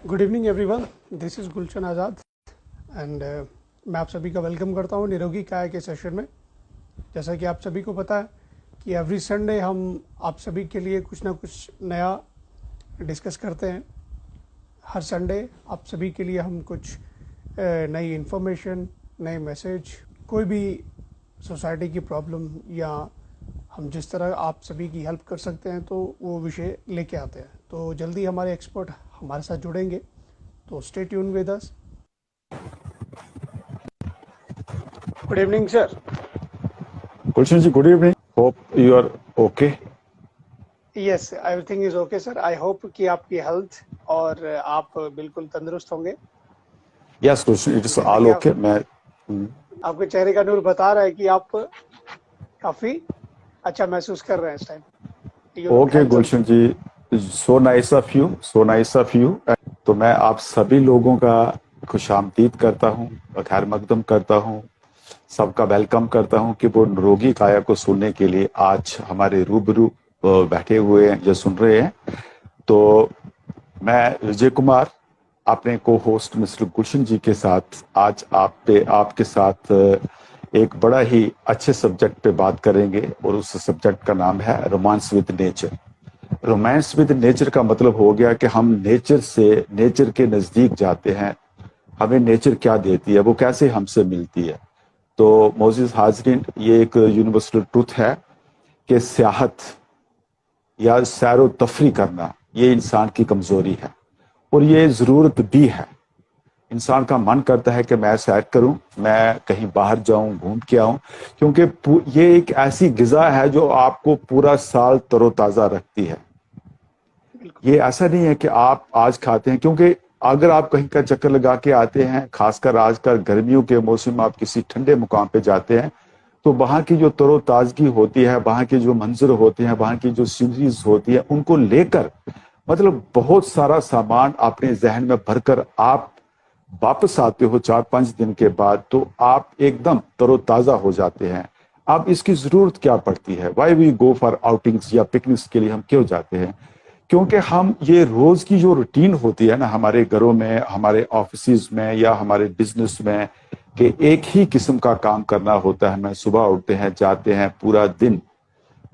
Good evening everyone, this is Gulshan Azad and मैं आप सभी का वेलकम करता हूँ निरोगी काया के सेशन में। जैसा कि आप सभी को पता है कि एवरी संडे हम आप सभी के लिए कुछ ना कुछ नया डिस्कस करते हैं। हर संडे आप सभी के लिए हम कुछ नई इन्फॉर्मेशन, नए मैसेज, कोई भी सोसाइटी की प्रॉब्लम या हम जिस तरह आप सभी की हेल्प कर सकते हैं तो वो विषय लेके आते हैं। तो जल्दी हमारे एक्सपर्ट हमारे साथ जुड़ेंगे, तो stay tune with us. Good evening sir. Gulshan ji, good evening. Hope you are okay. Yes, everything is okay sir. I hope कि आपकी हेल्थ और आप बिल्कुल तंदुरुस्त होंगे। Yes, Gulshan, it is जैसे all कि okay. आपके चेहरे का नूर बता रहा है कि आप काफ़ी अच्छा महसूस कर रहे हैं इस time. You look Okay, handsome sir. Gulshan ji, so nice of you, so nice of you. तो मैं आप सभी लोगों का खुशामदीद करता हूँ, खैर मकदम करता हूँ, सबका वेलकम करता हूँ कि वो निरोगी काया को सुनने के लिए आज हमारे रूबरू बैठे हुए हैं या सुन रहे हैं। तो मैं विजय कुमार अपने को होस्ट मिस्टर गुलशन जी के साथ आज आपके साथ एक बड़ा ही अच्छे सब्जेक्ट पे बात करेंगे और उस सब्जेक्ट का नाम है romance with nature. Romance with nature का मतलब हो गया कि हम नेचर के नजदीक जाते हैं, हमें नेचर क्या देती है, वो कैसे हमसे मिलती है। तो मोजिज हाजरीन, ये एक यूनिवर्सल ट्रुथ है कि सियाहत या सैरो तफरी करना ये इंसान की कमजोरी है और ये जरूरत भी है। इंसान का मन करता है कि मैं सैर करूं, मैं कहीं बाहर जाऊं, घूम के आऊं, क्योंकि ये एक ऐसी गिजा है जो आपको पूरा साल तरोताजा रखती है। ये ऐसा नहीं है कि आप आज खाते हैं, क्योंकि अगर आप कहीं का चक्कर लगा के आते हैं, खासकर आजकल गर्मियों के मौसम में आप किसी ठंडे मुकाम पे जाते हैं, तो वहां की जो तरोताजगी होती है, वहां के जो मंजर होते हैं, वहां की जो सीनरीज होती है, उनको लेकर मतलब बहुत सारा सामान अपने जहन में भरकर आप वापस आते हो 4-5 दिन के बाद, तो आप एकदम तरोताजा हो जाते हैं। अब इसकी जरूरत क्या पड़ती है? Why we go for outings या पिकनिक्स के लिए हम क्यों जाते हैं? क्योंकि हम ये रोज की जो रूटीन होती है ना, हमारे घरों में, हमारे ऑफिस में या हमारे बिजनेस में, कि एक ही किस्म का काम करना होता है। हमें सुबह उठते हैं, जाते हैं, पूरा दिन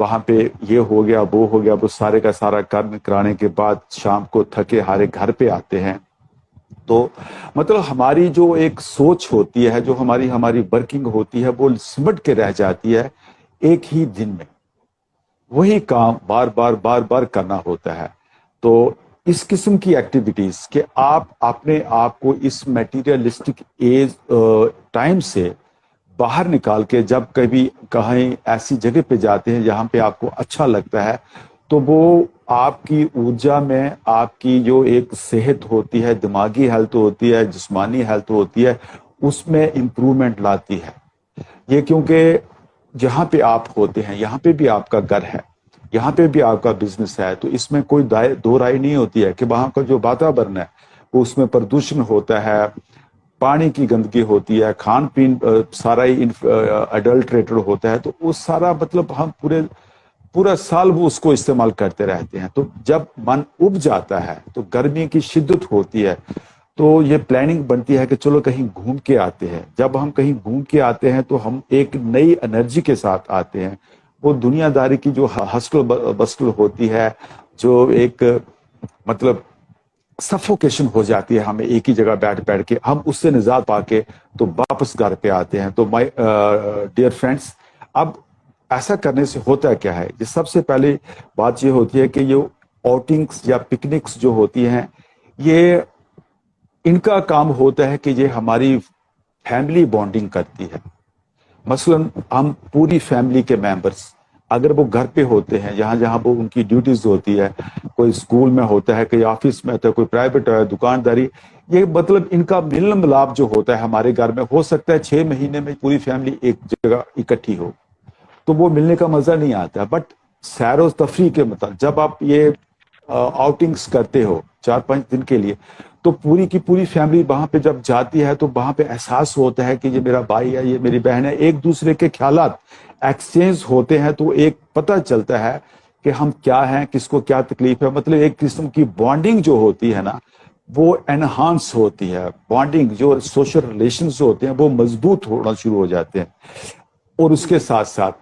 वहां पे ये हो गया, वो सारे का सारा कर्म कराने के बाद शाम को थके हारे घर पे आते हैं। तो मतलब हमारी जो एक सोच होती है, जो हमारी हमारी वर्किंग होती है, वो सिमट के रह जाती है एक ही दिन में। वही काम बार बार करना होता है। तो इस किस्म की एक्टिविटीज कि आप अपने आप को इस मटेरियलिस्टिक एज टाइम से बाहर निकाल के जब कभी कहीं ऐसी जगह पे जाते हैं जहां पे आपको अच्छा लगता है, तो वो आपकी ऊर्जा में, आपकी जो एक सेहत होती है, दिमागी हेल्थ होती है, जिस्मानी हेल्थ होती है, उसमें इंप्रूवमेंट लाती है। ये क्योंकि जहां पे आप होते हैं, यहाँ पे भी आपका घर है, यहाँ पे भी आपका बिजनेस है, तो इसमें कोई दो राय नहीं होती है कि वहां का जो वातावरण है वो उसमें प्रदूषण होता है, पानी की गंदगी होती है, खान पीन सारा ही अडल्ट्रेटेड होता है। तो वो सारा मतलब हम पूरा साल वो उसको इस्तेमाल करते रहते हैं। तो जब मन उब जाता है, तो गर्मी की शिद्दत होती है, तो ये प्लानिंग बनती है कि चलो कहीं घूम के आते हैं। जब हम कहीं घूम के आते हैं तो हम एक नई एनर्जी के साथ आते हैं। वो दुनियादारी की जो हस्टल बस्टल होती है, जो एक मतलब सफोकेशन हो जाती है हमें एक ही जगह बैठ बैठ के, हम उससे निजात पाके तो वापस घर पे आते हैं। तो माय डियर फ्रेंड्स, अब ऐसा करने से होता क्या है? ये सबसे पहले बात ये होती है कि ये आउटिंग्स या पिकनिक्स जो होती हैं, ये इनका काम होता है कि ये हमारी फैमिली बॉन्डिंग करती है। मसलन हम पूरी फैमिली के मेंबर्स अगर वो घर पे होते हैं, जहां जहां वो उनकी ड्यूटीज होती है, कोई स्कूल में होता है, कोई ऑफिस में होता है, कोई प्राइवेट है, दुकानदारी, ये मतलब इनका मिलन मिलाप जो होता है हमारे घर में, हो सकता है 6 महीने में पूरी फैमिली एक जगह इकट्ठी हो, तो वो मिलने का मजा नहीं आता। बट सैरो तफरी के मतलब जब आप ये आउटिंग्स करते हो 4-5 दिन के लिए, तो पूरी की पूरी फैमिली वहां पे जब जाती है, तो वहां पे एहसास होता है कि ये मेरा भाई है, ये मेरी बहन है, एक दूसरे के ख्यालात एक्सचेंज होते हैं। तो एक पता चलता है कि हम क्या हैं, किसको क्या तकलीफ है, मतलब एक किस्म की बॉन्डिंग जो होती है ना, वो एनहांस होती है, बॉन्डिंग जो सोशल रिलेशंस होते हैं वो मजबूत होना शुरू हो जाते हैं। और उसके साथ साथ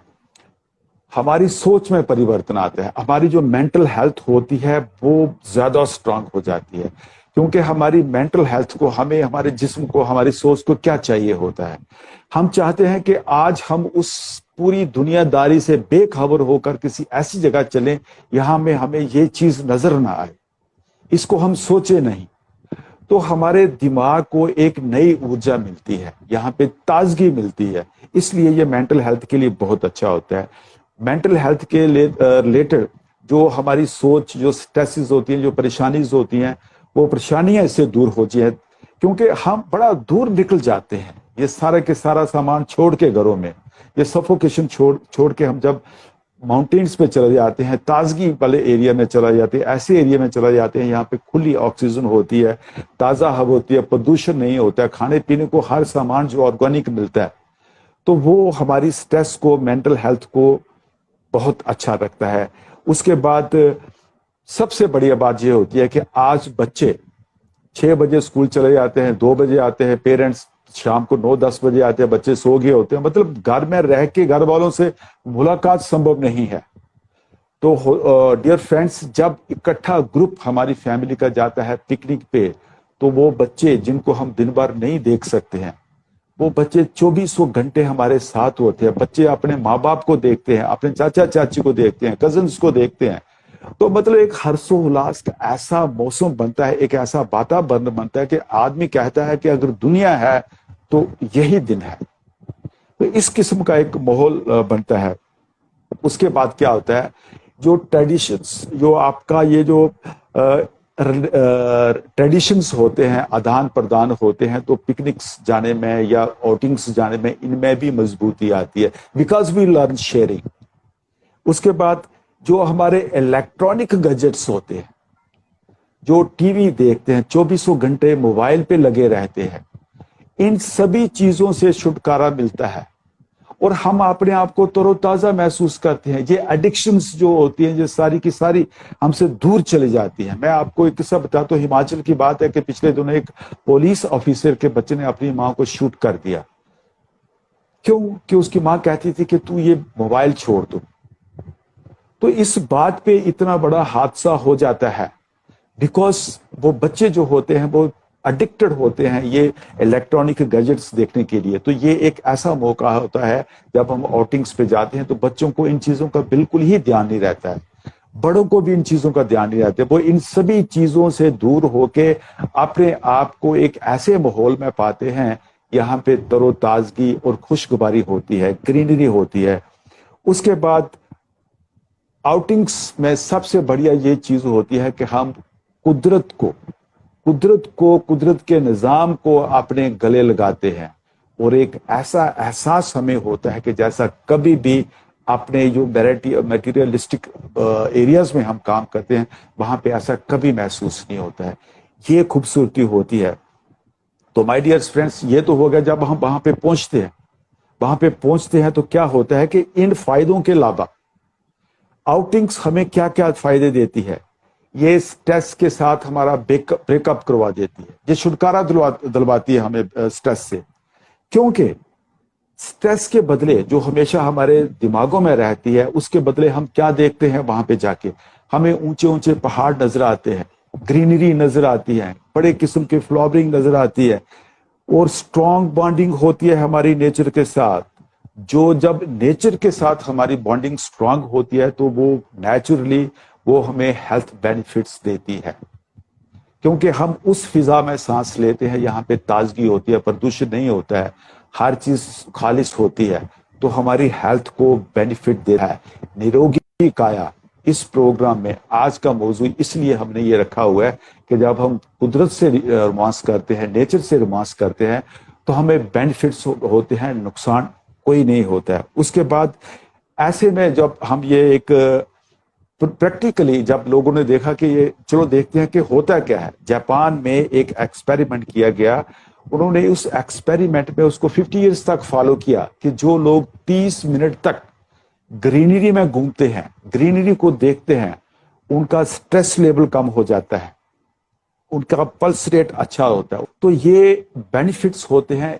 हमारी सोच में परिवर्तन आता है, हमारी जो मेंटल हेल्थ होती है वो ज्यादा स्ट्रांग हो जाती है, क्योंकि हमारी मेंटल हेल्थ को, हमें हमारे जिस्म को, हमारी सोच को क्या चाहिए होता है। हम चाहते हैं कि आज हम उस पूरी दुनियादारी से बेखबर होकर किसी ऐसी जगह चलें यहां में हमें ये चीज नजर ना आए, इसको हम सोचे नहीं, तो हमारे दिमाग को एक नई ऊर्जा मिलती है, यहाँ पे ताजगी मिलती है। इसलिए ये मेंटल हेल्थ के लिए बहुत अच्छा होता है। मेंटल हेल्थ के रिलेटेड जो हमारी सोच, जो स्ट्रेसेस होती हैं, जो परेशानीज होती हैं, वो परेशानियां इससे दूर होती हैं, क्योंकि हम बड़ा दूर निकल जाते हैं ये सारा के सारा सामान छोड़ के घरों में, ये सफोकेशन छोड़ छोड़ के हम जब माउंटेन्स पे चले जाते हैं, ताजगी वाले एरिया में चला जाते हैं, ऐसे एरिया में चला जाते हैं यहाँ पे खुली ऑक्सीजन होती है, ताज़ा हवा होती है, प्रदूषण नहीं होता है, खाने पीने को हर सामान जो ऑर्गेनिक मिलता है, तो वो हमारी स्ट्रेस को, मेंटल हेल्थ को बहुत अच्छा रखता है। उसके बाद सबसे बढ़िया बात यह होती है कि आज बच्चे 6 बजे स्कूल चले जाते हैं, 2 बजे आते हैं, पेरेंट्स शाम को 9-10 बजे आते हैं, बच्चे सो गए होते हैं, मतलब घर में रह के घर वालों से मुलाकात संभव नहीं है। तो डियर फ्रेंड्स, जब इकट्ठा ग्रुप हमारी फैमिली का जाता है पिकनिक पे, तो वो बच्चे जिनको हम दिन भर नहीं देख सकते हैं, वो बच्चे 2400 घंटे हमारे साथ होते हैं। बच्चे अपने माँ बाप को देखते हैं, अपने चाचा चाची को देखते हैं, कजन्स को देखते हैं, तो मतलब एक हर्षोल्लास का ऐसा मौसम बनता है, एक ऐसा वातावरण बनता है कि आदमी कहता है कि अगर दुनिया है तो यही दिन है। तो इस किस्म का एक माहौल बनता है। उसके बाद क्या होता है, जो ट्रेडिशंस, जो आपका ये जो ट्रेडिशंस होते हैं, आदान प्रदान होते हैं, तो पिकनिक्स जाने में या आउटिंग्स जाने में इनमें भी मजबूती आती है, बिकॉज वी लर्न शेयरिंग। उसके बाद जो हमारे इलेक्ट्रॉनिक गैजेट्स होते हैं, जो टीवी देखते हैं, 2400 घंटे मोबाइल पे लगे रहते हैं, इन सभी चीजों से छुटकारा मिलता है और हम अपने आप को तरोताजा महसूस करते हैं। ये एडिक्शंस जो होती हैं, ये सारी की सारी हमसे दूर चली जाती हैं। मैं आपको एक किस्सा बताता हूं। हिमाचल की बात है कि पिछले दिनों एक पुलिस ऑफिसर के बच्चे ने अपनी मां को शूट कर दिया। क्यों? कि उसकी मां कहती थी कि तू ये मोबाइल छोड़ दो। तो इस बात पे इतना बड़ा हादसा हो जाता है बिकॉज वो बच्चे जो होते हैं वो एडिक्टेड होते हैं ये इलेक्ट्रॉनिक गैजेट्स देखने के लिए। तो ये एक ऐसा मौका होता है जब हम आउटिंग्स पे जाते हैं, तो बच्चों को इन चीजों का बिल्कुल ही ध्यान नहीं रहता है, बड़ों को भी इन चीजों का ध्यान नहीं रहता है। वो इन सभी चीजों से दूर होके अपने आप को एक ऐसे माहौल में पाते हैं यहाँ पे तरोताजगी और खुशगवारी होती है, ग्रीनरी होती है। उसके बाद आउटिंग्स में सबसे बढ़िया ये चीज होती है कि हम कुदरत को, कुदरत के निजाम को अपने गले लगाते हैं और एक ऐसा एहसास हमें होता है कि जैसा कभी भी अपने जो मटेरियलिस्टिक एरियाज में हम काम करते हैं वहां पे ऐसा कभी महसूस नहीं होता है। ये खूबसूरती होती है। तो माय डियर फ्रेंड्स, ये तो हो गया जब हम वहां पे पहुंचते हैं। वहां पे पहुंचते हैं तो क्या होता है कि इन फायदों के अलावा आउटिंग्स हमें क्या क्या फायदे देती है। ये स्ट्रेस के साथ हमारा ब्रेकअप करवा देती है, ये छुटकारा दिलवाती है हमें स्ट्रेस से, क्योंकि स्ट्रेस के बदले जो हमेशा हमारे दिमागों में रहती है उसके बदले हम क्या देखते हैं वहां पे जाके, हमें ऊंचे ऊंचे पहाड़ नजर आते हैं, ग्रीनरी नजर आती है, बड़े किस्म की फ्लावरिंग नजर आती है और स्ट्रॉन्ग बॉन्डिंग होती है हमारी नेचर के साथ। जो जब नेचर के साथ हमारी बॉन्डिंग स्ट्रांग होती है तो वो नेचुरली वो हमें हेल्थ बेनिफिट्स देती है, क्योंकि हम उस फिजा में सांस लेते हैं, यहाँ पे ताजगी होती है, प्रदूषण नहीं होता है, हर चीज खालिश होती है, तो हमारी हेल्थ को बेनिफिट दे रहा है। निरोगी काया इस प्रोग्राम में आज का मौजू इसलिए हमने ये रखा हुआ है कि जब हम कुदरत से रोमांस करते हैं, नेचर से रोमांस करते हैं, तो हमें बेनिफिट्स होते हैं, नुकसान कोई नहीं होता है। उसके बाद ऐसे में जब हम ये एक प्रैक्टिकली जब लोगों ने देखा कि ये चलो देखते हैं कि होता क्या है, जापान में एक एक्सपेरिमेंट किया गया। उन्होंने उस एक्सपेरिमेंट में उसको 50 इयर्स तक फॉलो किया कि जो लोग 30 मिनट तक ग्रीनरी में घूमते हैं, ग्रीनरी को देखते हैं, उनका स्ट्रेस लेवल कम हो जाता है। उनका पल्स रेट अच्छा होता है। तो ये बेनिफिट्स होते हैं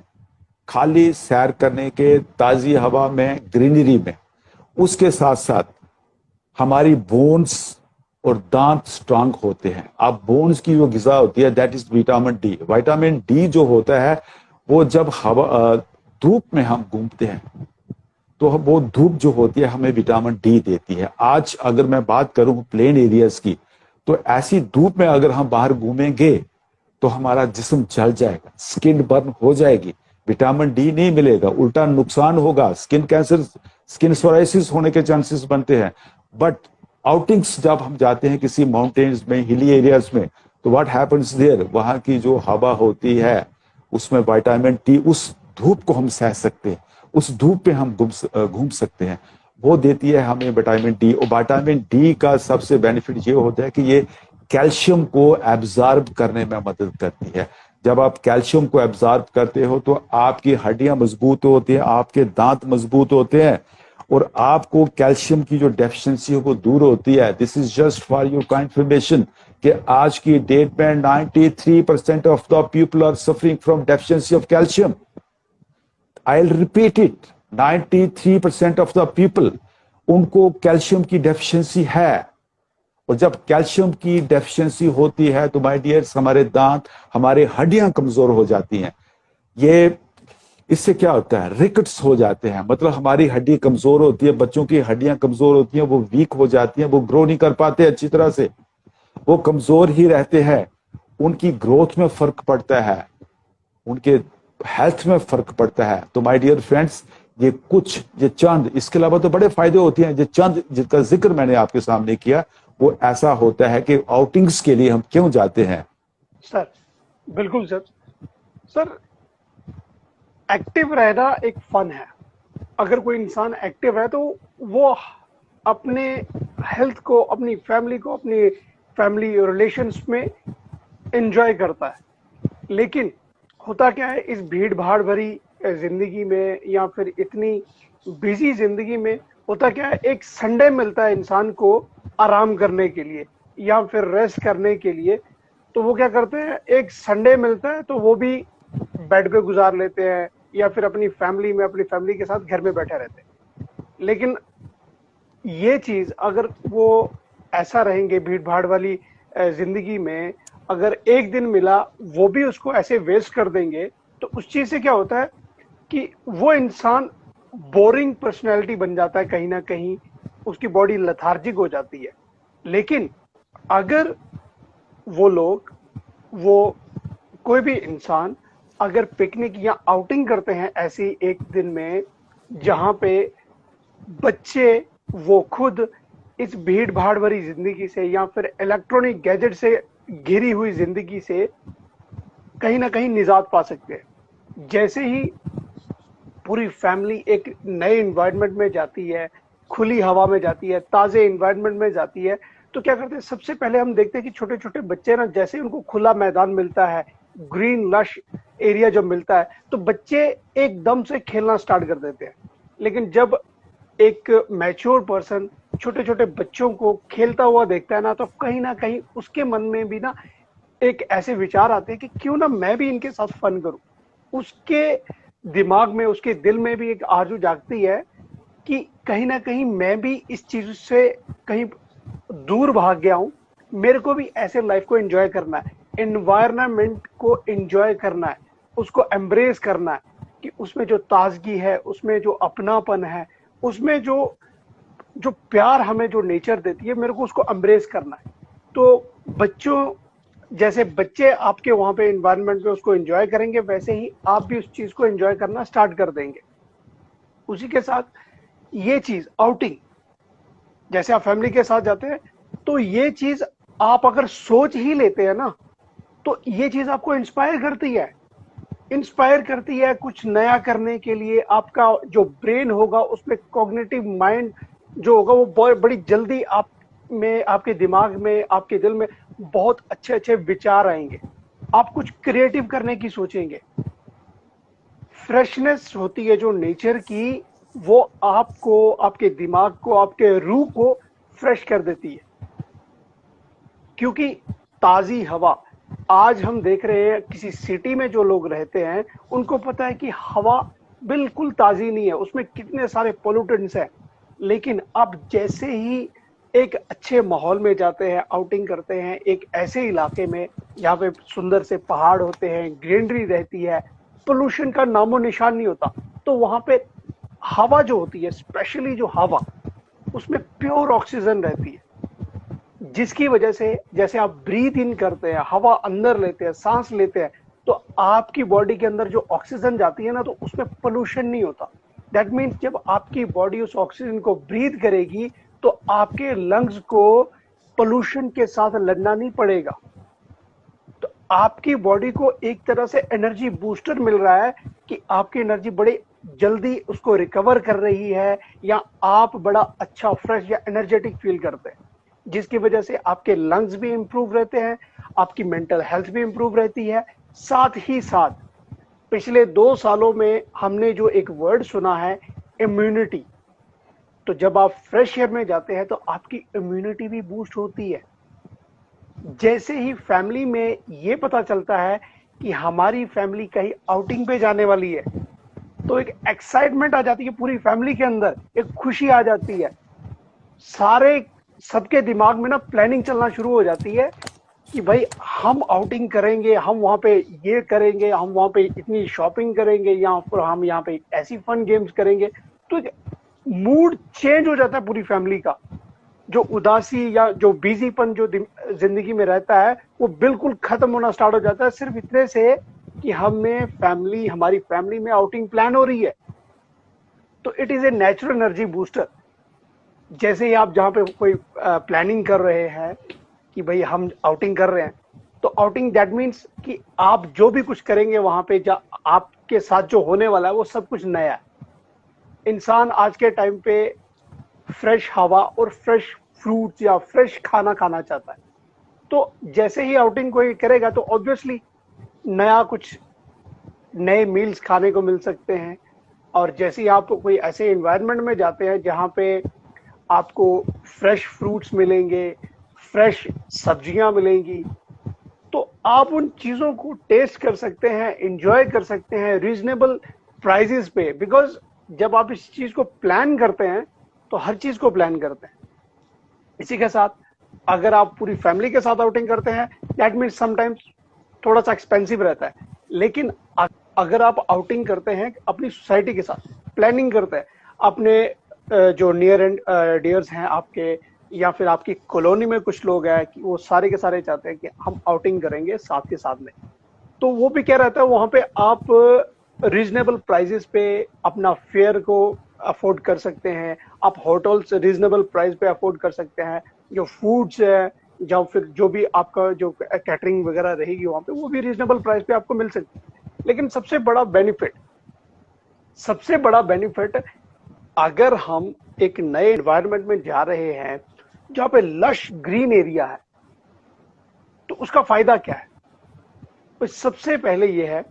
खाली सैर करने के, ताजी हवा में, ग्रीनरी में। उसके साथ साथ हमारी बोन्स और दांत स्ट्रांग होते हैं। अब बोन्स की जो गिजा होती है that is vitamin D. Vitamin D जो होता है वो जब हवा धूप में हम घूमते हैं तो वो धूप जो होती है हमें विटामिन डी देती है। आज अगर मैं बात करूं प्लेन एरियाज की, तो ऐसी धूप में अगर हम बाहर घूमेंगे तो हमारा जिस्म जल जाएगा, स्किन बर्न हो जाएगी, विटामिन डी नहीं मिलेगा, उल्टा नुकसान होगा, स्किन कैंसर, स्किन सोराइसिस होने के चांसेस बनते हैं। बट आउटिंग्स जब हम जाते हैं किसी माउंटेन्स में, हिली एरियाज में, तो व्हाट हैपेंस देयर, वहां की जो हवा होती है उसमें विटामिन डी, उस धूप को हम सह सकते हैं, उस धूप पे हम घूम सकते हैं, वो देती है हमें विटामिन डी। और विटामिन डी का सबसे बेनिफिट ये होता है कि ये कैल्शियम को एब्जॉर्ब करने में मदद करती है। जब आप कैल्शियम को एब्जॉर्ब करते हो तो आपकी हड्डियां मजबूत होती हैं, आपके दांत मजबूत होते हैं और आपको कैल्शियम की जो डेफिशिएंसी है वो दूर होती है। This is just for your का इंफॉर्मेशन कि आज की डेट में 93% of the people are suffering from deficiency of calcium. I'll repeat it, 93% of the people, उनको कैल्शियम की डेफिशिएंसी है। और जब कैल्शियम की डेफिशिएंसी होती है तो माय डियर्स हमारे दांत, हमारे हड्डियां कमजोर हो जाती हैं। ये इससे क्या होता है, रिकेट्स हो जाते हैं, मतलब हमारी हड्डी कमजोर होती है, बच्चों की हड्डियां कमजोर होती हैं, वो वीक हो जाती हैं, वो ग्रो नहीं कर पाते अच्छी तरह से, वो कमजोर ही रहते हैं, उनकी ग्रोथ में फर्क पड़ता है, उनके हेल्थ में फर्क पड़ता है। तो माय डियर फ्रेंड्स, ये कुछ, ये चंद, इसके अलावा तो बड़े फायदे होते हैं, ये चंद जिसका जिक्र मैंने आपके सामने किया वो ऐसा होता है कि आउटिंग्स के लिए हम क्यों जाते हैं। सर बिल्कुल सर। सर एक्टिव रहना एक फन है। अगर कोई इंसान एक्टिव है तो वो अपने हेल्थ को, अपनी फैमिली को, अपनी फैमिली रिलेशंस में एंजॉय करता है। लेकिन होता क्या है, इस भीड़ भाड़ भरी जिंदगी में या फिर इतनी बिजी जिंदगी में होता क्या है, एक संडे मिलता है इंसान को आराम करने के लिए या फिर रेस्ट करने के लिए। तो वो क्या करते हैं, एक संडे मिलता है तो वो भी बेड पे गुजार लेते हैं या फिर अपनी फैमिली में, अपनी फैमिली के साथ घर में बैठे रहते हैं। लेकिन ये चीज अगर वो ऐसा रहेंगे भीड़ भाड़ वाली जिंदगी में, अगर एक दिन मिला वो भी उसको ऐसे वेस्ट कर देंगे, तो उस चीज से क्या होता है कि वो इंसान बोरिंग पर्सनैलिटी बन जाता है, कहीं ना कहीं उसकी बॉडी लथार्जिक हो जाती है। लेकिन अगर वो लोग, वो कोई भी इंसान अगर पिकनिक या आउटिंग करते हैं ऐसी एक दिन में, जहां पे बच्चे वो खुद इस भीड़ भाड़ भरी जिंदगी से या फिर इलेक्ट्रॉनिक गैजेट से घिरी हुई जिंदगी से कहीं ना कहीं निजात पा सकते हैं। जैसे ही पूरी फैमिली एक नए एनवायरनमेंट में जाती है, खुली हवा में जाती है, ताजे एनवायरनमेंट में जाती है, तो क्या करते हैं, सबसे पहले हम देखते हैं कि छोटे छोटे बच्चे ना, जैसे उनको खुला मैदान मिलता है, ग्रीन लश एरिया जब मिलता है, तो बच्चे एकदम से खेलना स्टार्ट कर देते हैं। लेकिन जब एक मैच्योर पर्सन छोटे छोटे बच्चों को खेलता हुआ देखता है ना, तो कहीं ना कहीं उसके मन में भी ना एक ऐसे विचार आते हैं कि क्यों ना मैं भी इनके साथ फन करूं। उसके दिमाग में, उसके दिल में भी एक आरज़ू जागती है कि कहीं ना कहीं मैं भी इस चीज से कहीं दूर भाग गया हूं, मेरे को भी ऐसे लाइफ को एंजॉय करना है, एनवायरनमेंट को एंजॉय करना है, उसको एम्ब्रेस करना है कि उसमें जो ताजगी है, उसमें जो अपनापन है, उसमें जो जो प्यार हमें जो नेचर देती है, मेरे को उसको एम्ब्रेस करना है। तो बच्चों, जैसे बच्चे आपके वहां पे एनवायरनमेंट में उसको एंजॉय करेंगे, वैसे ही आप भी उस चीज को एंजॉय करना स्टार्ट कर देंगे। उसी के साथ ये चीज आउटिंग, जैसे आप फैमिली के साथ जाते हैं, तो ये चीज आप अगर सोच ही लेते हैं ना, तो ये चीज आपको इंस्पायर करती है कुछ नया करने के लिए। आपका जो ब्रेन होगा उसमें कॉग्निटिव माइंड जो होगा वो बड़ी जल्दी आप में, आपके दिमाग में, आपके दिल में बहुत अच्छे अच्छे विचार आएंगे, आप कुछ क्रिएटिव करने की सोचेंगे। फ्रेशनेस होती है जो नेचर की, वो आपको, आपके दिमाग को, आपके रूह को फ्रेश कर देती है। क्योंकि ताजी हवा, आज हम देख रहे हैं किसी सिटी में जो लोग रहते हैं उनको पता है कि हवा बिल्कुल ताजी नहीं है, उसमें कितने सारे पोल्यूटेंट्स हैं। लेकिन अब जैसे ही एक अच्छे माहौल में जाते हैं, आउटिंग करते हैं, एक ऐसे इलाके में जहाँ पे सुंदर से पहाड़ होते हैं, ग्रीनरी रहती है, पोल्यूशन का नामो निशान नहीं होता, तो वहां पे हवा जो होती है, स्पेशली जो हवा, उसमें प्योर ऑक्सीजन रहती है, जिसकी वजह से जैसे आप ब्रीथ इन करते हैं, हवा अंदर लेते हैं, सांस लेते हैं, तो आपकी बॉडी के अंदर जो ऑक्सीजन जाती है ना, तो उसमें पोल्यूशन नहीं होता। दैट मीन्स जब आपकी बॉडी उस ऑक्सीजन को ब्रीथ करेगी तो आपके लंग्स को पोल्यूशन के साथ लड़ना नहीं पड़ेगा। तो आपकी बॉडी को एक तरह से एनर्जी बूस्टर मिल रहा है कि आपकी एनर्जी बड़े जल्दी उसको रिकवर कर रही है, या आप बड़ा अच्छा फ्रेश या एनर्जेटिक फील करते हैं, जिसकी वजह से आपके लंग्स भी इंप्रूव रहते हैं, आपकी मेंटल हेल्थ भी इंप्रूव रहती है। साथ ही साथ पिछले 2 सालों में हमने जो एक वर्ड सुना है, इम्यूनिटी, तो जब आप फ्रेश एयर में जाते हैं तो आपकी इम्यूनिटी भी बूस्ट होती है। जैसे ही फैमिली में ये पता चलता है कि हमारी फैमिली कहीं आउटिंग पे जाने वाली है, तो एक एक्साइटमेंट आ जाती है पूरी फैमिली के अंदर, एक खुशी आ जाती है, सबके दिमाग में ना प्लानिंग चलना शुरू हो जाती है कि भाई हम आउटिंग करेंगे, हम वहां पे ये करेंगे, हम वहां पे इतनी शॉपिंग करेंगे, या फिर हम यहाँ पे ऐसी फन गेम्स करेंगे। तो मूड चेंज हो जाता है पूरी फैमिली का, जो उदासी या जो बिजीपन जो जिंदगी में रहता है वो बिल्कुल खत्म होना स्टार्ट हो जाता है, सिर्फ इतने से कि हमारी फैमिली में आउटिंग प्लान हो रही है। तो it is a natural energy booster. जैसे ही आप जहाँ पे कोई प्लानिंग कर रहे हैं कि भाई हम आउटिंग कर रहे हैं, तो आउटिंग दैट मीन्स कि आप जो भी कुछ करेंगे वहां पे, आपके साथ जो होने वाला है वो सब कुछ नया है। इंसान आज के टाइम पे फ्रेश हवा और फ्रेश फ्रूट्स या फ्रेश खाना खाना चाहता है। तो जैसे ही आउटिंग कोई करेगा तो ऑब्वियसली नए मील्स खाने को मिल सकते हैं। और जैसे ही आप कोई ऐसे एनवायरनमेंट में जाते हैं जहाँ पे आपको फ्रेश फ्रूट्स मिलेंगे, फ्रेश सब्जियां मिलेंगी, तो आप उन चीजों को टेस्ट कर सकते हैं, एंजॉय कर सकते हैं रीजनेबल प्राइसेस पे। बिकॉज जब आप इस चीज को प्लान करते हैं तो हर चीज को प्लान करते हैं। इसी के साथ अगर आप पूरी फैमिली के साथ आउटिंग करते हैं, दैट मीन्स समटाइम्स थोड़ा सा एक्सपेंसिव रहता है। लेकिन अगर आप आउटिंग करते हैं अपनी सोसाइटी के साथ, प्लानिंग करते हैं, अपने जो नियर एंड डियर्स हैं आपके, या फिर आपकी कॉलोनी में कुछ लोग हैं कि वो सारे के सारे चाहते हैं कि हम आउटिंग करेंगे साथ के साथ में, तो वो भी क्या रहता है, वहां पे आप रीजनेबल प्राइसेस पे अपना फेयर को अफोर्ड कर सकते हैं, आप होटल्स रीजनेबल प्राइस पे अफोर्ड कर सकते हैं, जो फूड्स है या फिर जो भी आपका जो कैटरिंग वगैरह रहेगी वहां पे, वो भी रीजनेबल प्राइस पे आपको मिल सकती है। लेकिन सबसे बड़ा बेनिफिट अगर हम एक नए एनवायरनमेंट में जा रहे हैं जहाँ पे लश ग्रीन एरिया है, तो उसका फायदा क्या है? तो सबसे पहले यह है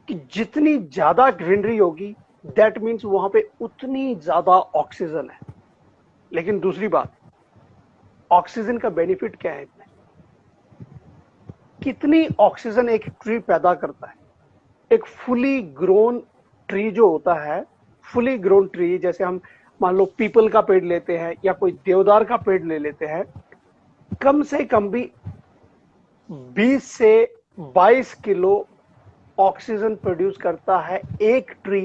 कि जितनी ज्यादा ग्रीनरी होगी दैट मीन्स वहां पे उतनी ज्यादा ऑक्सीजन है। लेकिन दूसरी बात, ऑक्सीजन का बेनिफिट क्या है? कितनी ऑक्सीजन एक ट्री पैदा करता है? एक फुली ग्रोन ट्री जो होता है, फुली ग्रोन ट्री, जैसे हम मान लो पीपल का पेड़ लेते हैं या कोई देवदार का पेड़ ले लेते हैं, कम से कम भी 20 से 22 किलो ऑक्सीजन प्रोड्यूस करता है एक ट्री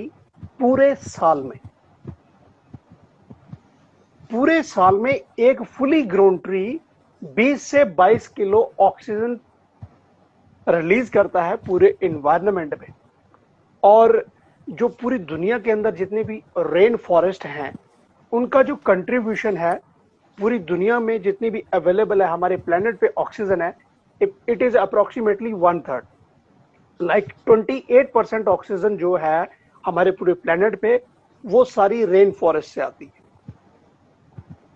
पूरे साल में। पूरे साल में एक फुली ग्रोन ट्री 20 से 22 किलो ऑक्सीजन रिलीज करता है पूरे एनवायरनमेंट में। और जो पूरी दुनिया के अंदर जितने भी रेन फॉरेस्ट हैं, उनका जो कंट्रीब्यूशन है पूरी दुनिया में जितनी भी अवेलेबल है हमारे प्लेनेट पे ऑक्सीजन है, it is approximately 1/3। Like 28% oxygen जो है हमारे पूरे प्लेनेट पे, वो सारी रेन फॉरेस्ट से आती है।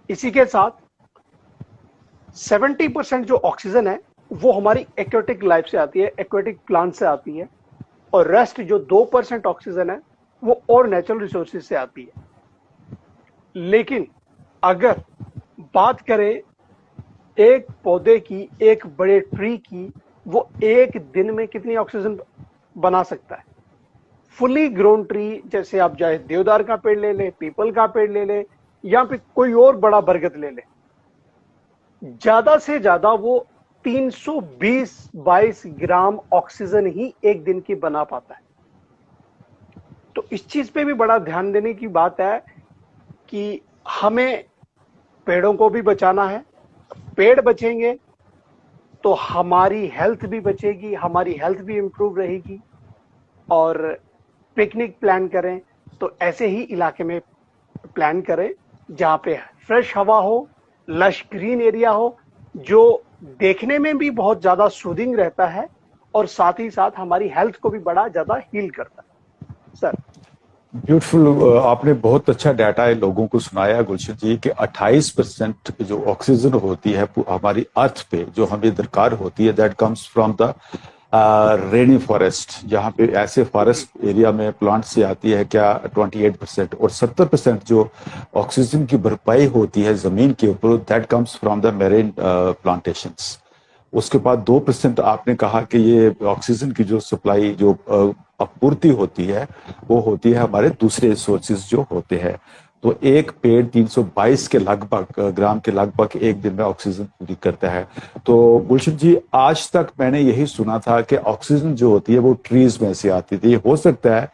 इसी के साथ 70% जो ऑक्सीजन है वो हमारी एक्वेटिक लाइफ से आती है, एक्वेटिक प्लांट से आती है, और रेस्ट जो 2% ऑक्सीजन है वो और नेचुरल रिसोर्सेज से आती है। लेकिन अगर बात करें एक पौधे की, एक बड़े ट्री की वो एक दिन में कितनी ऑक्सीजन बना सकता है? फुली ग्रोन ट्री, जैसे आप चाहे देवदार का पेड़ ले ले, पीपल का पेड़ ले ले, या फिर कोई और बड़ा बरगद ले ले, ज्यादा से ज्यादा वो 320-22 ग्राम ऑक्सीजन ही एक दिन की बना पाता है। तो इस चीज पे भी बड़ा ध्यान देने की बात है कि हमें पेड़ों को भी बचाना है। पेड़ बचेंगे तो हमारी हेल्थ भी बचेगी, हमारी हेल्थ भी इंप्रूव रहेगी। और पिकनिक प्लान करें तो ऐसे ही इलाके में प्लान करें जहां पे फ्रेश हवा हो, लश ग्रीन एरिया हो, जो देखने में भी बहुत ज्यादा सूदिंग रहता है और साथ ही साथ हमारी हेल्थ को भी बड़ा ज्यादा हील करता है। सर ब्यूटीफुल, आपने बहुत अच्छा डाटा है लोगों को सुनाया गुलशन जी कि 28% जो ऑक्सीजन होती है हमारी अर्थ पे जो हमें दरकार होती है, that comes from the rainy forest. जहाँ पे ऐसे फॉरेस्ट एरिया में प्लांट से आती है क्या 28%, और 70% जो ऑक्सीजन की भरपाई होती है जमीन के ऊपर, that comes from the marine plantations. उसके बाद 2% आपने कहा कि ये ऑक्सीजन की जो सप्लाई जो आपूर्ति होती है वो होती है हमारे दूसरे सोर्सेज जो होते हैं। तो एक पेड़ 322 के लगभग ग्राम के लगभग एक दिन में ऑक्सीजन पूरी करता है। तो गुलशन जी, आज तक मैंने यही सुना था कि ऑक्सीजन जो होती है वो ट्रीज में से आती थी। हो सकता है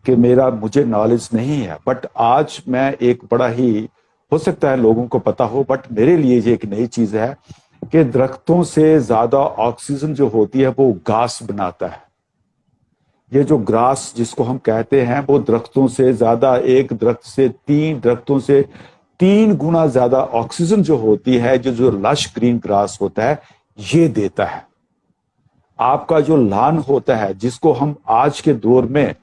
कि मुझे नॉलेज नहीं है, बट आज मैं एक बड़ा ही, हो सकता है लोगों को पता हो, बट मेरे लिए ये एक नई चीज है कि दरख्तों से ज्यादा ऑक्सीजन जो होती है वो घास बनाता है। ये जो ग्रास जिसको हम कहते हैं वो दरख्तों से ज्यादा, एक दरख्त से 3 दरख्तों से 3 गुना ज्यादा ऑक्सीजन जो होती है, जो लश ग्रीन ग्रास होता है ये देता है। आपका जो लान होता है जिसको हम आज के दौर में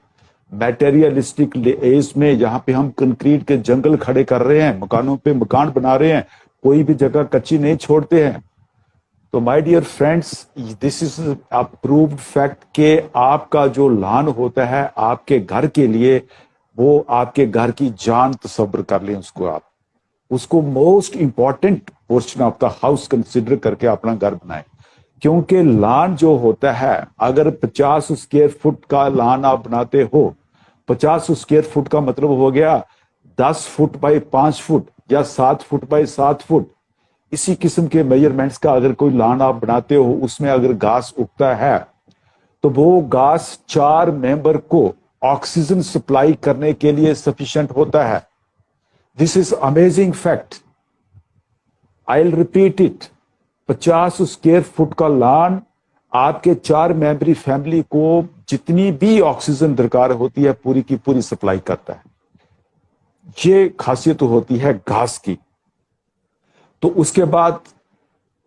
मैटेरियलिस्टिक एज में, जहां पे हम कंक्रीट के जंगल खड़े कर रहे हैं, मकानों पे मकान बना रहे हैं, कोई भी जगह कच्ची नहीं छोड़ते हैं। तो my dear friends, this is a proved fact कि आपका जो लान होता है आपके घर के लिए, वो आपके घर की जान तसव्वुर कर लें उसको most important portion of the house consider करके अपना घर बनाएं। क्योंकि लान जो होता है, अगर 50 स्क्वायर फुट का लान आप बनाते हो, 50 स्क्वायर फुट का मतलब हो गया 10 फुट बाई 5 फुट या 7 फुट बाई 7 फुट। इसी किस्म के मेजरमेंट्स का अगर कोई लान आप बनाते हो, उसमें अगर घास उगता है तो वो घास 4 मेंबर को ऑक्सीजन सप्लाई करने के लिए सफिशिएंट होता है। This is amazing fact, I will repeat it. 50 square foot का लान आपके 4 मेंबरी फैमिली को जितनी भी ऑक्सीजन दरकार होती है पूरी की पूरी सप्लाई करता है। ये खासियत होती है घास की। तो उसके बाद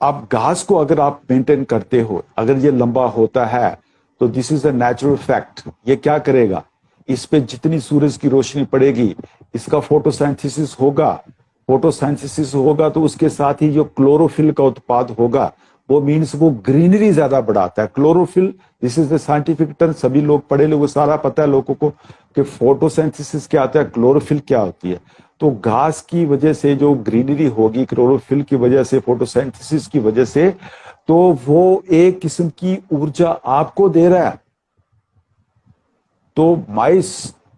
आप घास को अगर आप मेंटेन करते हो, अगर ये लंबा होता है, तो this is a natural fact. ये क्या करेगा, इस पे जितनी सूरज की रोशनी पड़ेगी इसका फोटोसिंथेसिस होगा। फोटोसिंथेसिस होगा तो उसके साथ ही जो क्लोरोफिल का उत्पाद होगा, वो मीन्स वो ग्रीनरी ज्यादा बढ़ाता है। Chlorophyll, this is the scientific term, सभी लोग पढ़े लोगों को सारा पता है लोगों को कि फोटोसिंथेसिस क्या आता है, क्लोरोफिल क्या होती है। तो घास की वजह से जो ग्रीनरी होगी, क्लोरोफिल की वजह से, फोटोसिंथेसिस की वजह से, तो वो एक किस्म की ऊर्जा आपको दे रहा है। तो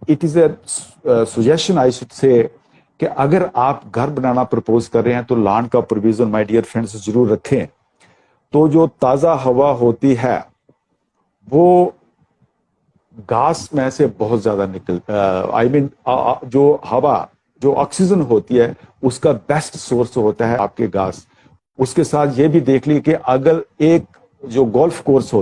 it is a suggestion I should say कि अगर आप घर बनाना प्रपोज कर रहे हैं तो लैंड का प्रोविजन माय डियर फ्रेंड्स जरूर रखें। तो जो ताजा हवा होती है वो घास में से बहुत ज्यादा जो हवा, जो ऑक्सीजन होती है उसका बेस्ट सोर्स होता है आपके घास। उसके साथ ये भी देख ली कि अगर एक जो गोल्फ कोर्स